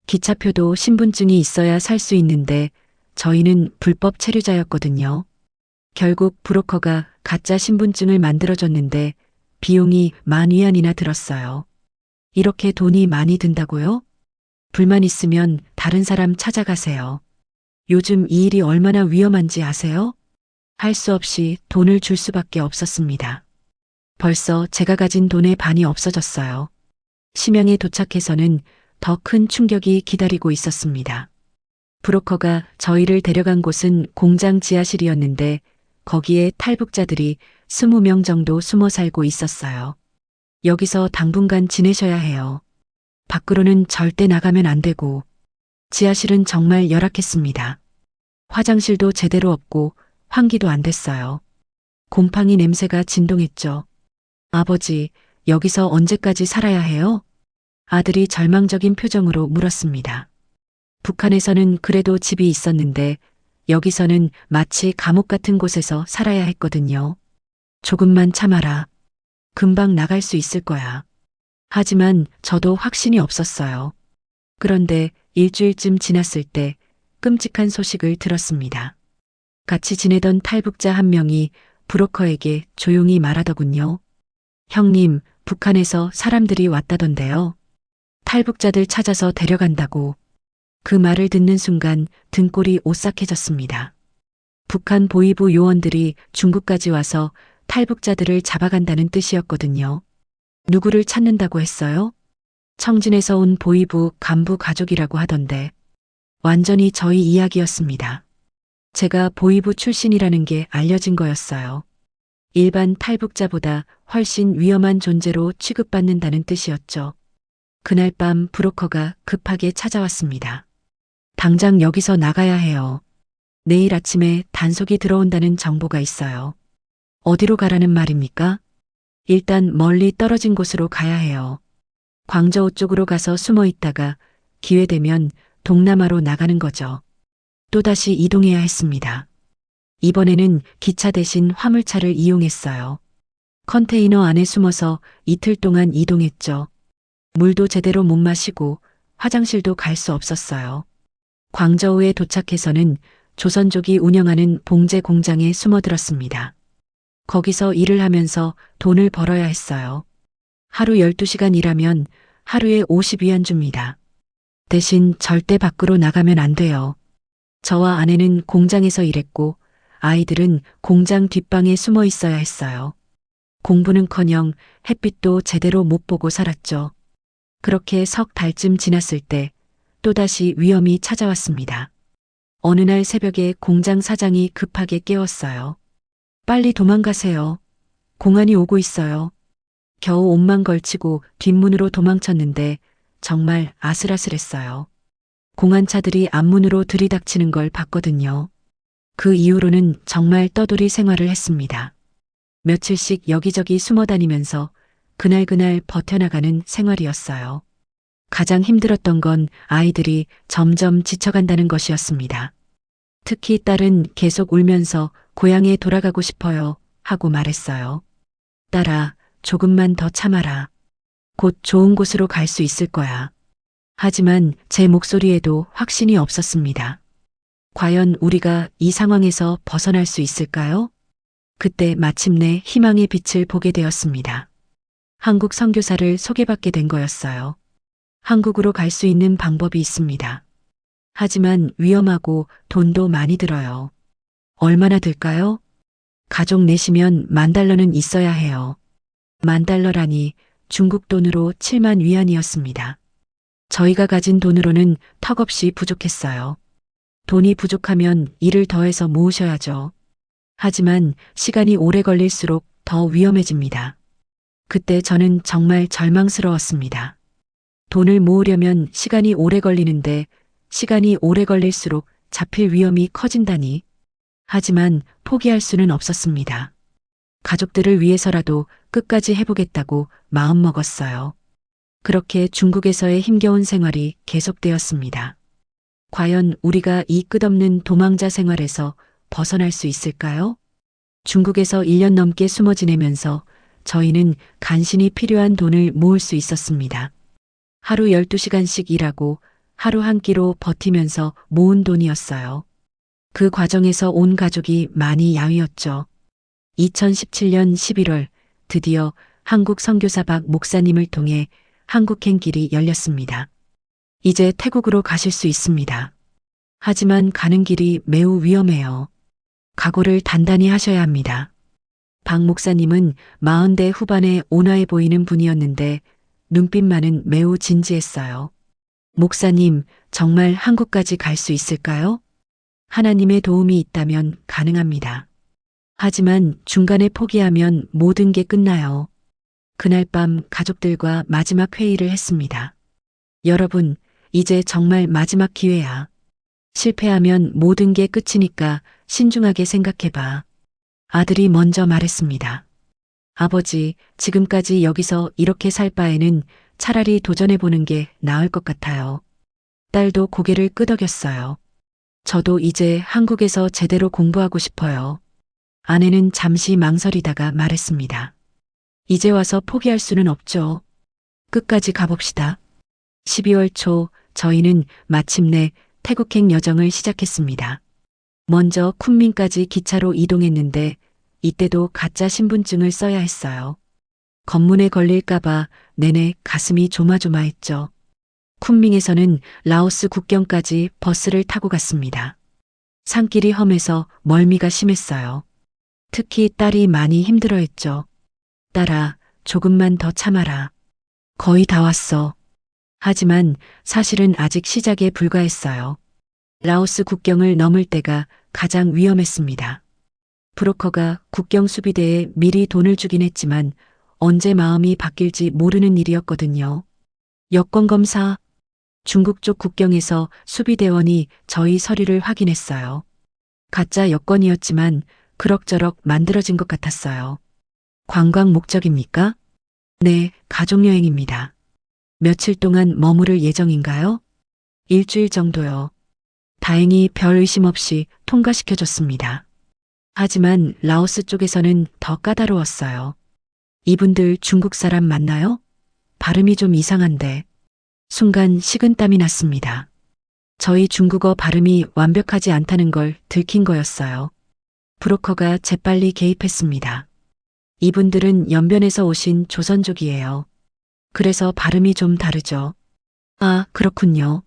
기차표도 신분증이 있어야 살 수 있는데 저희는 불법 체류자였거든요. 결국 브로커가 가짜 신분증을 만들어줬는데 비용이 10,000위안이나 들었어요. 이렇게 돈이 많이 든다고요? 불만 있으면 다른 사람 찾아가세요. 요즘 이 일이 얼마나 위험한지 아세요? 할 수 없이 돈을 줄 수밖에 없었습니다. 벌써 제가 가진 돈의 반이 없어졌어요. 심양에 도착해서는 더 큰 충격이 기다리고 있었습니다. 브로커가 저희를 데려간 곳은 공장 지하실이었는데 거기에 탈북자들이 20명 정도 숨어 살고 있었어요. 여기서 당분간 지내셔야 해요. 밖으로는 절대 나가면 안 되고 지하실은 정말 열악했습니다. 화장실도 제대로 없고 환기도 안 됐어요. 곰팡이 냄새가 진동했죠. 아버지, 여기서 언제까지 살아야 해요? 아들이 절망적인 표정으로 물었습니다. 북한에서는 그래도 집이 있었는데 여기서는 마치 감옥 같은 곳에서 살아야 했거든요. 조금만 참아라. 금방 나갈 수 있을 거야. 하지만 저도 확신이 없었어요. 그런데 일주일쯤 지났을 때 끔찍한 소식을 들었습니다. 같이 지내던 탈북자 한 명이 브로커에게 조용히 말하더군요. 형님, 북한에서 사람들이 왔다던데요. 탈북자들 찾아서 데려간다고. 그 말을 듣는 순간 등골이 오싹해졌습니다. 북한 보위부 요원들이 중국까지 와서 탈북자들을 잡아간다는 뜻이었거든요. 누구를 찾는다고 했어요? 청진에서 온 보위부 간부 가족이라고 하던데 완전히 저희 이야기였습니다. 제가 보위부 출신이라는 게 알려진 거였어요. 일반 탈북자보다 훨씬 위험한 존재로 취급받는다는 뜻이었죠. 그날 밤 브로커가 급하게 찾아왔습니다. 당장 여기서 나가야 해요. 내일 아침에 단속이 들어온다는 정보가 있어요. 어디로 가라는 말입니까? 일단 멀리 떨어진 곳으로 가야 해요. 광저우 쪽으로 가서 숨어 있다가 기회되면 동남아로 나가는 거죠. 또다시 이동해야 했습니다. 이번에는 기차 대신 화물차를 이용했어요. 컨테이너 안에 숨어서 이틀 동안 이동했죠. 물도 제대로 못 마시고 화장실도 갈 수 없었어요. 광저우에 도착해서는 조선족이 운영하는 봉제 공장에 숨어들었습니다. 거기서 일을 하면서 돈을 벌어야 했어요. 하루 12시간 일하면 하루에 50위안 줍니다. 대신 절대 밖으로 나가면 안 돼요. 저와 아내는 공장에서 일했고 아이들은 공장 뒷방에 숨어 있어야 했어요. 공부는커녕 햇빛도 제대로 못 보고 살았죠. 그렇게 석 달쯤 지났을 때 또다시 위험이 찾아왔습니다. 어느 날 새벽에 공장 사장이 급하게 깨웠어요. 빨리 도망가세요. 공안이 오고 있어요. 겨우 옷만 걸치고 뒷문으로 도망쳤는데 정말 아슬아슬했어요. 공안차들이 앞문으로 들이닥치는 걸 봤거든요. 그 이후로는 정말 떠돌이 생활을 했습니다. 며칠씩 여기저기 숨어 다니면서 그날그날 버텨나가는 생활이었어요. 가장 힘들었던 건 아이들이 점점 지쳐간다는 것이었습니다. 특히 딸은 계속 울면서 고향에 돌아가고 싶어요 하고 말했어요. 딸아, 조금만 더 참아라. 곧 좋은 곳으로 갈 수 있을 거야. 하지만 제 목소리에도 확신이 없었습니다. 과연 우리가 이 상황에서 벗어날 수 있을까요? 그때 마침내 희망의 빛을 보게 되었습니다. 한국 선교사를 소개받게 된 거였어요. 한국으로 갈 수 있는 방법이 있습니다. 하지만 위험하고 돈도 많이 들어요. 얼마나 들까요? 가족 내시면 10,000달러는 있어야 해요. 10,000달러라니 중국 돈으로 70,000 위안이었습니다. 저희가 가진 돈으로는 턱없이 부족했어요. 돈이 부족하면 일을 더해서 모으셔야죠. 하지만 시간이 오래 걸릴수록 더 위험해집니다. 그때 저는 정말 절망스러웠습니다. 돈을 모으려면 시간이 오래 걸리는데 시간이 오래 걸릴수록 잡힐 위험이 커진다니. 하지만 포기할 수는 없었습니다. 가족들을 위해서라도 끝까지 해보겠다고 마음먹었어요. 그렇게 중국에서의 힘겨운 생활이 계속되었습니다. 과연 우리가 이 끝없는 도망자 생활에서 벗어날 수 있을까요? 중국에서 1년 넘게 숨어 지내면서 저희는 간신히 필요한 돈을 모을 수 있었습니다. 하루 12시간씩 일하고 하루 한 끼로 버티면서 모은 돈이었어요. 그 과정에서 온 가족이 많이 야위었죠. 2017년 11월 드디어 한국 선교사 박 목사님을 통해 한국행 길이 열렸습니다. 이제 태국으로 가실 수 있습니다. 하지만 가는 길이 매우 위험해요. 각오를 단단히 하셔야 합니다. 박 목사님은 40대 후반에 온화해 보이는 분이었는데 눈빛만은 매우 진지했어요. 목사님, 정말 한국까지 갈 수 있을까요? 하나님의 도움이 있다면 가능합니다. 하지만 중간에 포기하면 모든 게 끝나요. 그날 밤 가족들과 마지막 회의를 했습니다. 여러분, 이제 정말 마지막 기회야. 실패하면 모든 게 끝이니까 신중하게 생각해봐. 아들이 먼저 말했습니다. 아버지, 지금까지 여기서 이렇게 살 바에는 차라리 도전해보는 게 나을 것 같아요. 딸도 고개를 끄덕였어요. 저도 이제 한국에서 제대로 공부하고 싶어요. 아내는 잠시 망설이다가 말했습니다. 이제 와서 포기할 수는 없죠. 끝까지 가봅시다. 12월 초 저희는 마침내 태국행 여정을 시작했습니다. 먼저 쿤민까지 기차로 이동했는데 이때도 가짜 신분증을 써야 했어요. 검문에 걸릴까봐 내내 가슴이 조마조마했죠. 쿤밍에서는 라오스 국경까지 버스를 타고 갔습니다. 산길이 험해서 멀미가 심했어요. 특히 딸이 많이 힘들어했죠. 딸아, 조금만 더 참아라. 거의 다 왔어. 하지만 사실은 아직 시작에 불과했어요. 라오스 국경을 넘을 때가 가장 위험했습니다. 브로커가 국경 수비대에 미리 돈을 주긴 했지만 언제 마음이 바뀔지 모르는 일이었거든요. 여권 검사. 중국 쪽 국경에서 수비대원이 저희 서류를 확인했어요. 가짜 여권이었지만 그럭저럭 만들어진 것 같았어요. 관광 목적입니까? 네, 가족여행입니다. 며칠 동안 머무를 예정인가요? 일주일 정도요. 다행히 별 의심 없이 통과시켜줬습니다. 하지만 라오스 쪽에서는 더 까다로웠어요. 이분들 중국 사람 맞나요? 발음이 좀 이상한데. 순간 식은땀이 났습니다. 저희 중국어 발음이 완벽하지 않다는 걸 들킨 거였어요. 브로커가 재빨리 개입했습니다. 이분들은 연변에서 오신 조선족이에요. 그래서 발음이 좀 다르죠. 아, 그렇군요.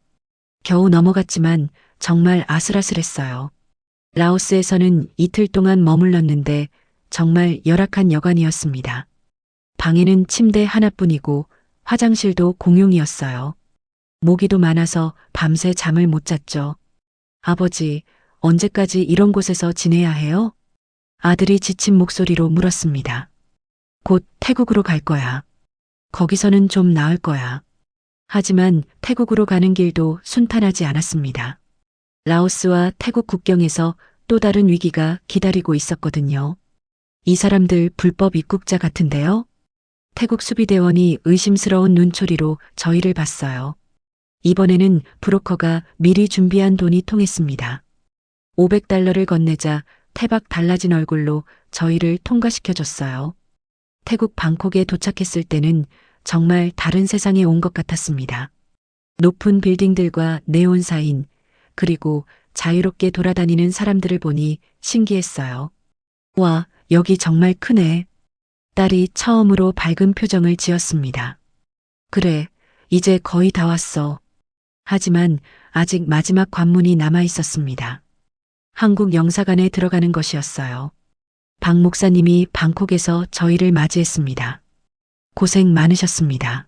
겨우 넘어갔지만 정말 아슬아슬했어요. 라오스에서는 이틀 동안 머물렀는데 정말 열악한 여관이었습니다. 방에는 침대 하나뿐이고 화장실도 공용이었어요. 모기도 많아서 밤새 잠을 못 잤죠. 아버지, 언제까지 이런 곳에서 지내야 해요? 아들이 지친 목소리로 물었습니다. 곧 태국으로 갈 거야. 거기서는 좀 나을 거야. 하지만 태국으로 가는 길도 순탄하지 않았습니다. 라오스와 태국 국경에서 또 다른 위기가 기다리고 있었거든요. 이 사람들 불법 입국자 같은데요? 태국 수비대원이 의심스러운 눈초리로 저희를 봤어요. 이번에는 브로커가 미리 준비한 돈이 통했습니다. 500달러를 건네자 태박 달라진 얼굴로 저희를 통과시켜줬어요. 태국 방콕에 도착했을 때는 정말 다른 세상에 온 것 같았습니다. 높은 빌딩들과 네온 사인, 그리고 자유롭게 돌아다니는 사람들을 보니 신기했어요. 와, 여기 정말 크네. 딸이 처음으로 밝은 표정을 지었습니다. 그래, 이제 거의 다 왔어. 하지만 아직 마지막 관문이 남아 있었습니다. 한국 영사관에 들어가는 것이었어요. 박 목사님이 방콕에서 저희를 맞이했습니다. 고생 많으셨습니다.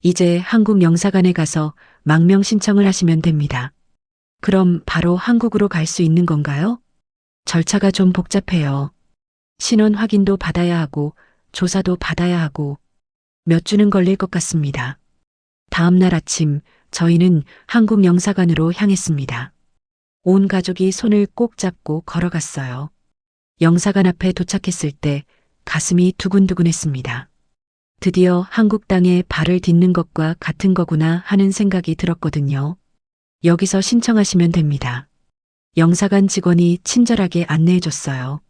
이제 한국 영사관에 가서 망명 신청을 하시면 됩니다. 그럼 바로 한국으로 갈 수 있는 건가요? 절차가 좀 복잡해요. 신원 확인도 받아야 하고 조사도 받아야 하고 몇 주는 걸릴 것 같습니다. 다음 날 아침 저희는 한국 영사관으로 향했습니다. 온 가족이 손을 꼭 잡고 걸어갔어요. 영사관 앞에 도착했을 때 가슴이 두근두근했습니다. 드디어 한국 땅에 발을 딛는 것과 같은 거구나 하는 생각이 들었거든요. 여기서 신청하시면 됩니다. 영사관 직원이 친절하게 안내해줬어요.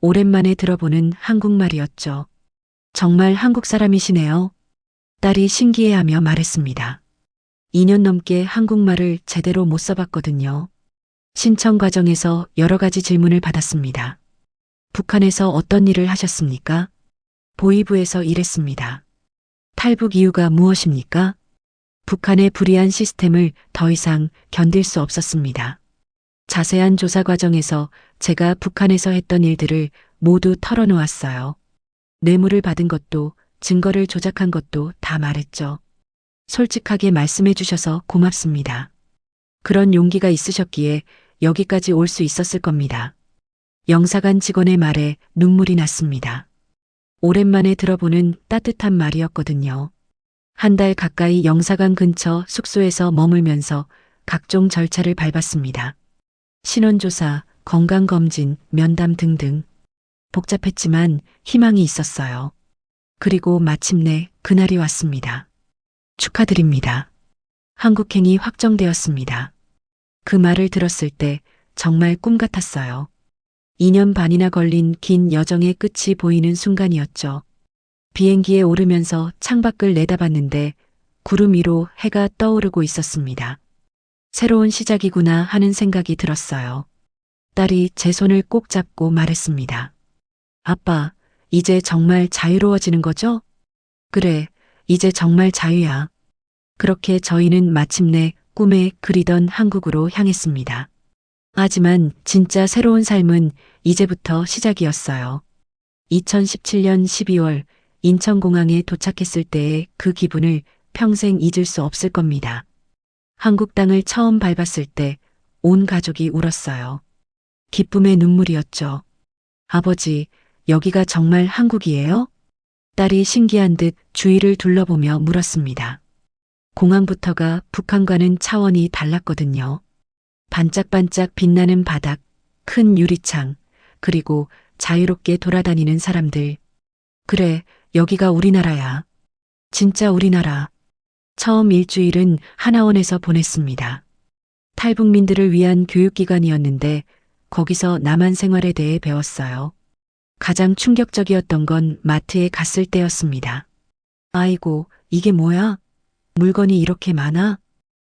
오랜만에 들어보는 한국말이었죠. 정말 한국 사람이시네요. 딸이 신기해하며 말했습니다. 2년 넘게 한국말을 제대로 못 써봤거든요. 신청 과정에서 여러 가지 질문을 받았습니다. 북한에서 어떤 일을 하셨습니까? 보위부에서 일했습니다. 탈북 이유가 무엇입니까? 북한의 불이한 시스템을 더 이상 견딜 수 없었습니다. 자세한 조사 과정에서 제가 북한에서 했던 일들을 모두 털어놓았어요. 뇌물을 받은 것도 증거를 조작한 것도 다 말했죠. 솔직하게 말씀해 주셔서 고맙습니다. 그런 용기가 있으셨기에 여기까지 올 수 있었을 겁니다. 영사관 직원의 말에 눈물이 났습니다. 오랜만에 들어보는 따뜻한 말이었거든요. 한 달 가까이 영사관 근처 숙소에서 머물면서 각종 절차를 밟았습니다. 신원조사, 건강검진, 면담 등등. 복잡했지만 희망이 있었어요. 그리고 마침내 그날이 왔습니다. 축하드립니다. 한국행이 확정되었습니다. 그 말을 들었을 때 정말 꿈 같았어요. 2년 반이나 걸린 긴 여정의 끝이 보이는 순간이었죠. 비행기에 오르면서 창밖을 내다봤는데 구름 위로 해가 떠오르고 있었습니다. 새로운 시작이구나 하는 생각이 들었어요. 딸이 제 손을 꼭 잡고 말했습니다. 아빠, 이제 정말 자유로워지는 거죠? 그래, 이제 정말 자유야. 그렇게 저희는 마침내 꿈에 그리던 한국으로 향했습니다. 하지만 진짜 새로운 삶은 이제부터 시작이었어요. 2017년 12월 인천공항에 도착했을 때의 그 기분을 평생 잊을 수 없을 겁니다. 한국 땅을 처음 밟았을 때 온 가족이 울었어요. 기쁨의 눈물이었죠. 아버지, 여기가 정말 한국이에요? 딸이 신기한 듯 주위를 둘러보며 물었습니다. 공항부터가 북한과는 차원이 달랐거든요. 반짝반짝 빛나는 바닥, 큰 유리창, 그리고 자유롭게 돌아다니는 사람들. 그래, 여기가 우리나라야. 진짜 우리나라. 처음 일주일은 하나원에서 보냈습니다. 탈북민들을 위한 교육기관이었는데 거기서 남한 생활에 대해 배웠어요. 가장 충격적이었던 건 마트에 갔을 때였습니다. 아이고, 이게 뭐야? 물건이 이렇게 많아?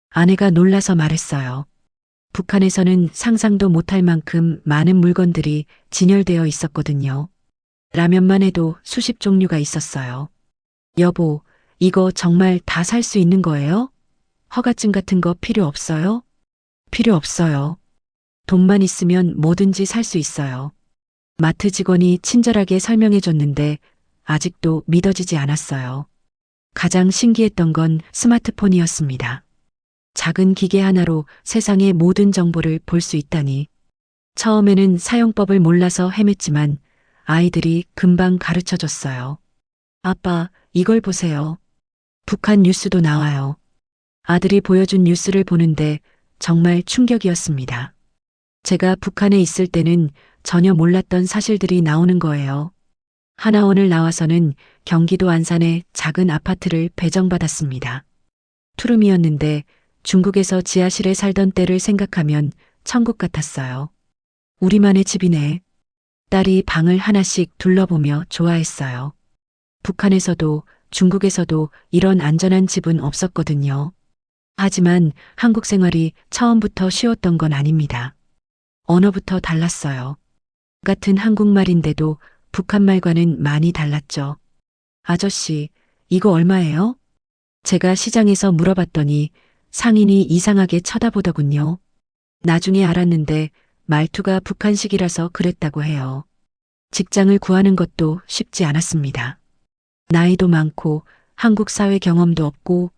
아내가 놀라서 말했어요. 북한에서는 상상도 못할 만큼 많은 물건들이 진열되어 있었거든요. 라면만 해도 수십 종류가 있었어요. 여보, 이거 정말 다 살 수 있는 거예요? 허가증 같은 거 필요 없어요? 필요 없어요. 돈만 있으면 뭐든지 살 수 있어요. 마트 직원이 친절하게 설명해 줬는데 아직도 믿어지지 않았어요. 가장 신기했던 건 스마트폰이었습니다. 작은 기계 하나로 세상의 모든 정보를 볼 수 있다니. 처음에는 사용법을 몰라서 헤맸지만 아이들이 금방 가르쳐 줬어요. 아빠, 이걸 보세요. 북한 뉴스도 나와요. 아들이 보여준 뉴스를 보는데 정말 충격이었습니다. 제가 북한에 있을 때는 전혀 몰랐던 사실들이 나오는 거예요. 하나원을 나와서는 경기도 안산의 작은 아파트를 배정받았습니다. 투룸이었는데 중국에서 지하실에 살던 때를 생각하면 천국 같았어요. 우리만의 집이네. 딸이 방을 하나씩 둘러보며 좋아했어요. 북한에서도 중국에서도 이런 안전한 집은 없었거든요. 하지만 한국 생활이 처음부터 쉬웠던 건 아닙니다. 언어부터 달랐어요. 같은 한국말인데도 북한말과는 많이 달랐죠. 아저씨, 이거 얼마예요? 제가 시장에서 물어봤더니 상인이 이상하게 쳐다보더군요. 나중에 알았는데 말투가 북한식이라서 그랬다고 해요. 직장을 구하는 것도 쉽지 않았습니다. 나이도 많고 한국 사회 경험도 없고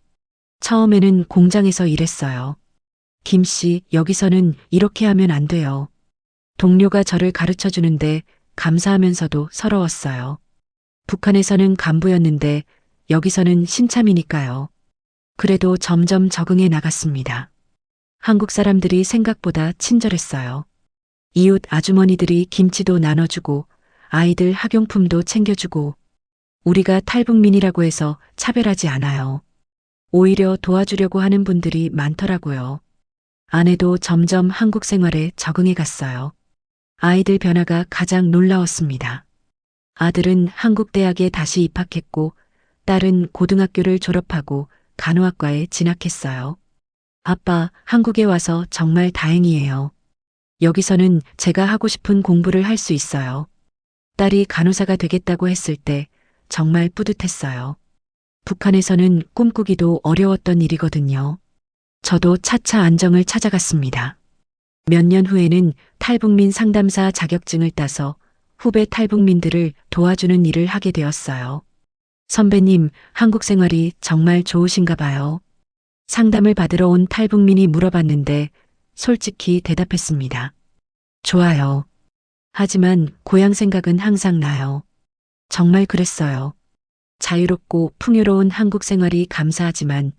처음에는 공장에서 일했어요. 김씨, 여기서는 이렇게 하면 안 돼요. 동료가 저를 가르쳐 주는데 감사하면서도 서러웠어요. 북한에서는 간부였는데 여기서는 신참이니까요. 그래도 점점 적응해 나갔습니다. 한국 사람들이 생각보다 친절했어요. 이웃 아주머니들이 김치도 나눠주고 아이들 학용품도 챙겨주고 우리가 탈북민이라고 해서 차별하지 않아요. 오히려 도와주려고 하는 분들이 많더라고요. 아내도 점점 한국 생활에 적응해 갔어요. 아이들 변화가 가장 놀라웠습니다. 아들은 한국 대학에 다시 입학했고 딸은 고등학교를 졸업하고 간호학과에 진학했어요. 아빠, 한국에 와서 정말 다행이에요. 여기서는 제가 하고 싶은 공부를 할 수 있어요. 딸이 간호사가 되겠다고 했을 때 정말 뿌듯했어요. 북한에서는 꿈꾸기도 어려웠던 일이거든요. 저도 차차 안정을 찾아갔습니다. 몇 년 후에는 탈북민 상담사 자격증을 따서 후배 탈북민들을 도와주는 일을 하게 되었어요. 선배님, 한국 생활이 정말 좋으신가 봐요. 상담을 받으러 온 탈북민이 물어봤는데 솔직히 대답했습니다. 좋아요. 하지만 고향 생각은 항상 나요. 정말 그랬어요. 자유롭고 풍요로운 한국 생활이 감사하지만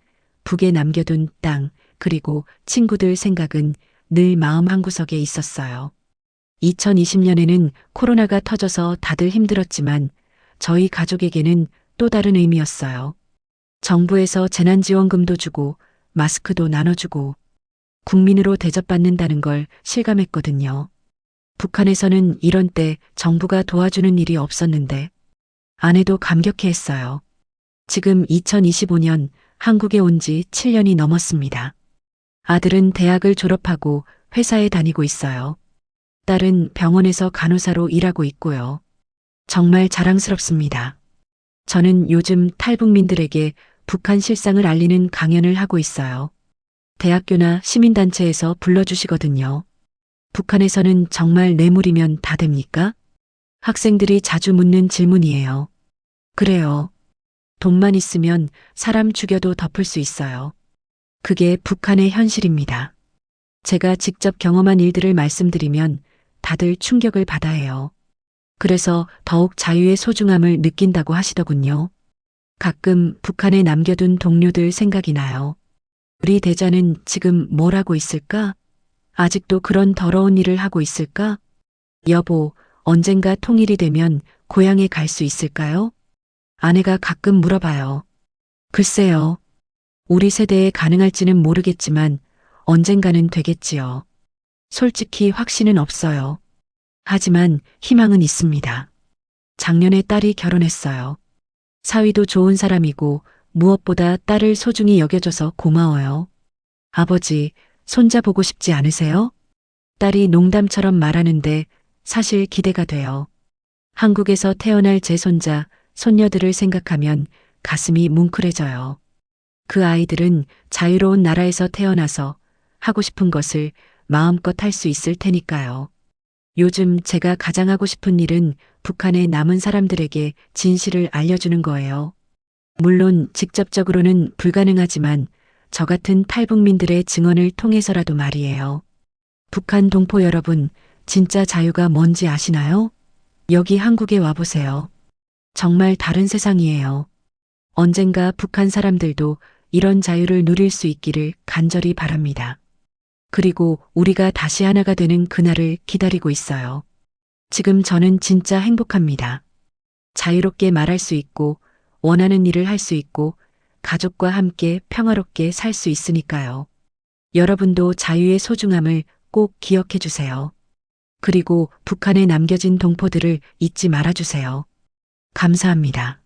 북에 남겨둔 땅 그리고 친구들 생각은 늘 마음 한구석에 있었어요. 2020년에는 코로나가 터져서 다들 힘들었지만 저희 가족에게는 또 다른 의미였어요. 정부에서 재난지원금도 주고 마스크도 나눠주고 국민으로 대접받는다는 걸 실감했거든요. 북한에서는 이런 때 정부가 도와주는 일이 없었는데 아내도 감격해했어요. 지금 2025년 한국에 온 지 7년이 넘었습니다. 아들은 대학을 졸업하고 회사에 다니고 있어요. 딸은 병원에서 간호사로 일하고 있고요. 정말 자랑스럽습니다. 저는 요즘 탈북민들에게 북한 실상을 알리는 강연을 하고 있어요. 대학교나 시민단체에서 불러주시거든요. 북한에서는 정말 뇌물이면 다 됩니까? 학생들이 자주 묻는 질문이에요. 그래요. 돈만 있으면 사람 죽여도 덮을 수 있어요. 그게 북한의 현실입니다. 제가 직접 경험한 일들을 말씀드리면 다들 충격을 받아 해요. 그래서 더욱 자유의 소중함을 느낀다고 하시더군요. 가끔 북한에 남겨둔 동료들 생각이 나요. 우리 대자는 지금 뭘 하고 있을까? 아직도 그런 더러운 일을 하고 있을까? 여보, 언젠가 통일이 되면 고향에 갈 수 있을까요? 아내가 가끔 물어봐요. 글쎄요. 우리 세대에 가능할지는 모르겠지만 언젠가는 되겠지요. 솔직히 확신은 없어요. 하지만 희망은 있습니다. 작년에 딸이 결혼했어요. 사위도 좋은 사람이고 무엇보다 딸을 소중히 여겨줘서 고마워요. 아버지, 손자 보고 싶지 않으세요? 딸이 농담처럼 말하는데 사실 기대가 돼요. 한국에서 태어날 제 손자, 손녀들을 생각하면 가슴이 뭉클해져요. 그 아이들은 자유로운 나라에서 태어나서 하고 싶은 것을 마음껏 할 수 있을 테니까요. 요즘 제가 가장 하고 싶은 일은 북한의 남은 사람들에게 진실을 알려주는 거예요. 물론 직접적으로는 불가능하지만 저 같은 탈북민들의 증언을 통해서라도 말이에요. 북한 동포 여러분, 진짜 자유가 뭔지 아시나요? 여기 한국에 와보세요. 정말 다른 세상이에요. 언젠가 북한 사람들도 이런 자유를 누릴 수 있기를 간절히 바랍니다. 그리고 우리가 다시 하나가 되는 그날을 기다리고 있어요. 지금 저는 진짜 행복합니다. 자유롭게 말할 수 있고 원하는 일을 할 수 있고 가족과 함께 평화롭게 살 수 있으니까요. 여러분도 자유의 소중함을 꼭 기억해 주세요. 그리고 북한에 남겨진 동포들을 잊지 말아 주세요. 감사합니다.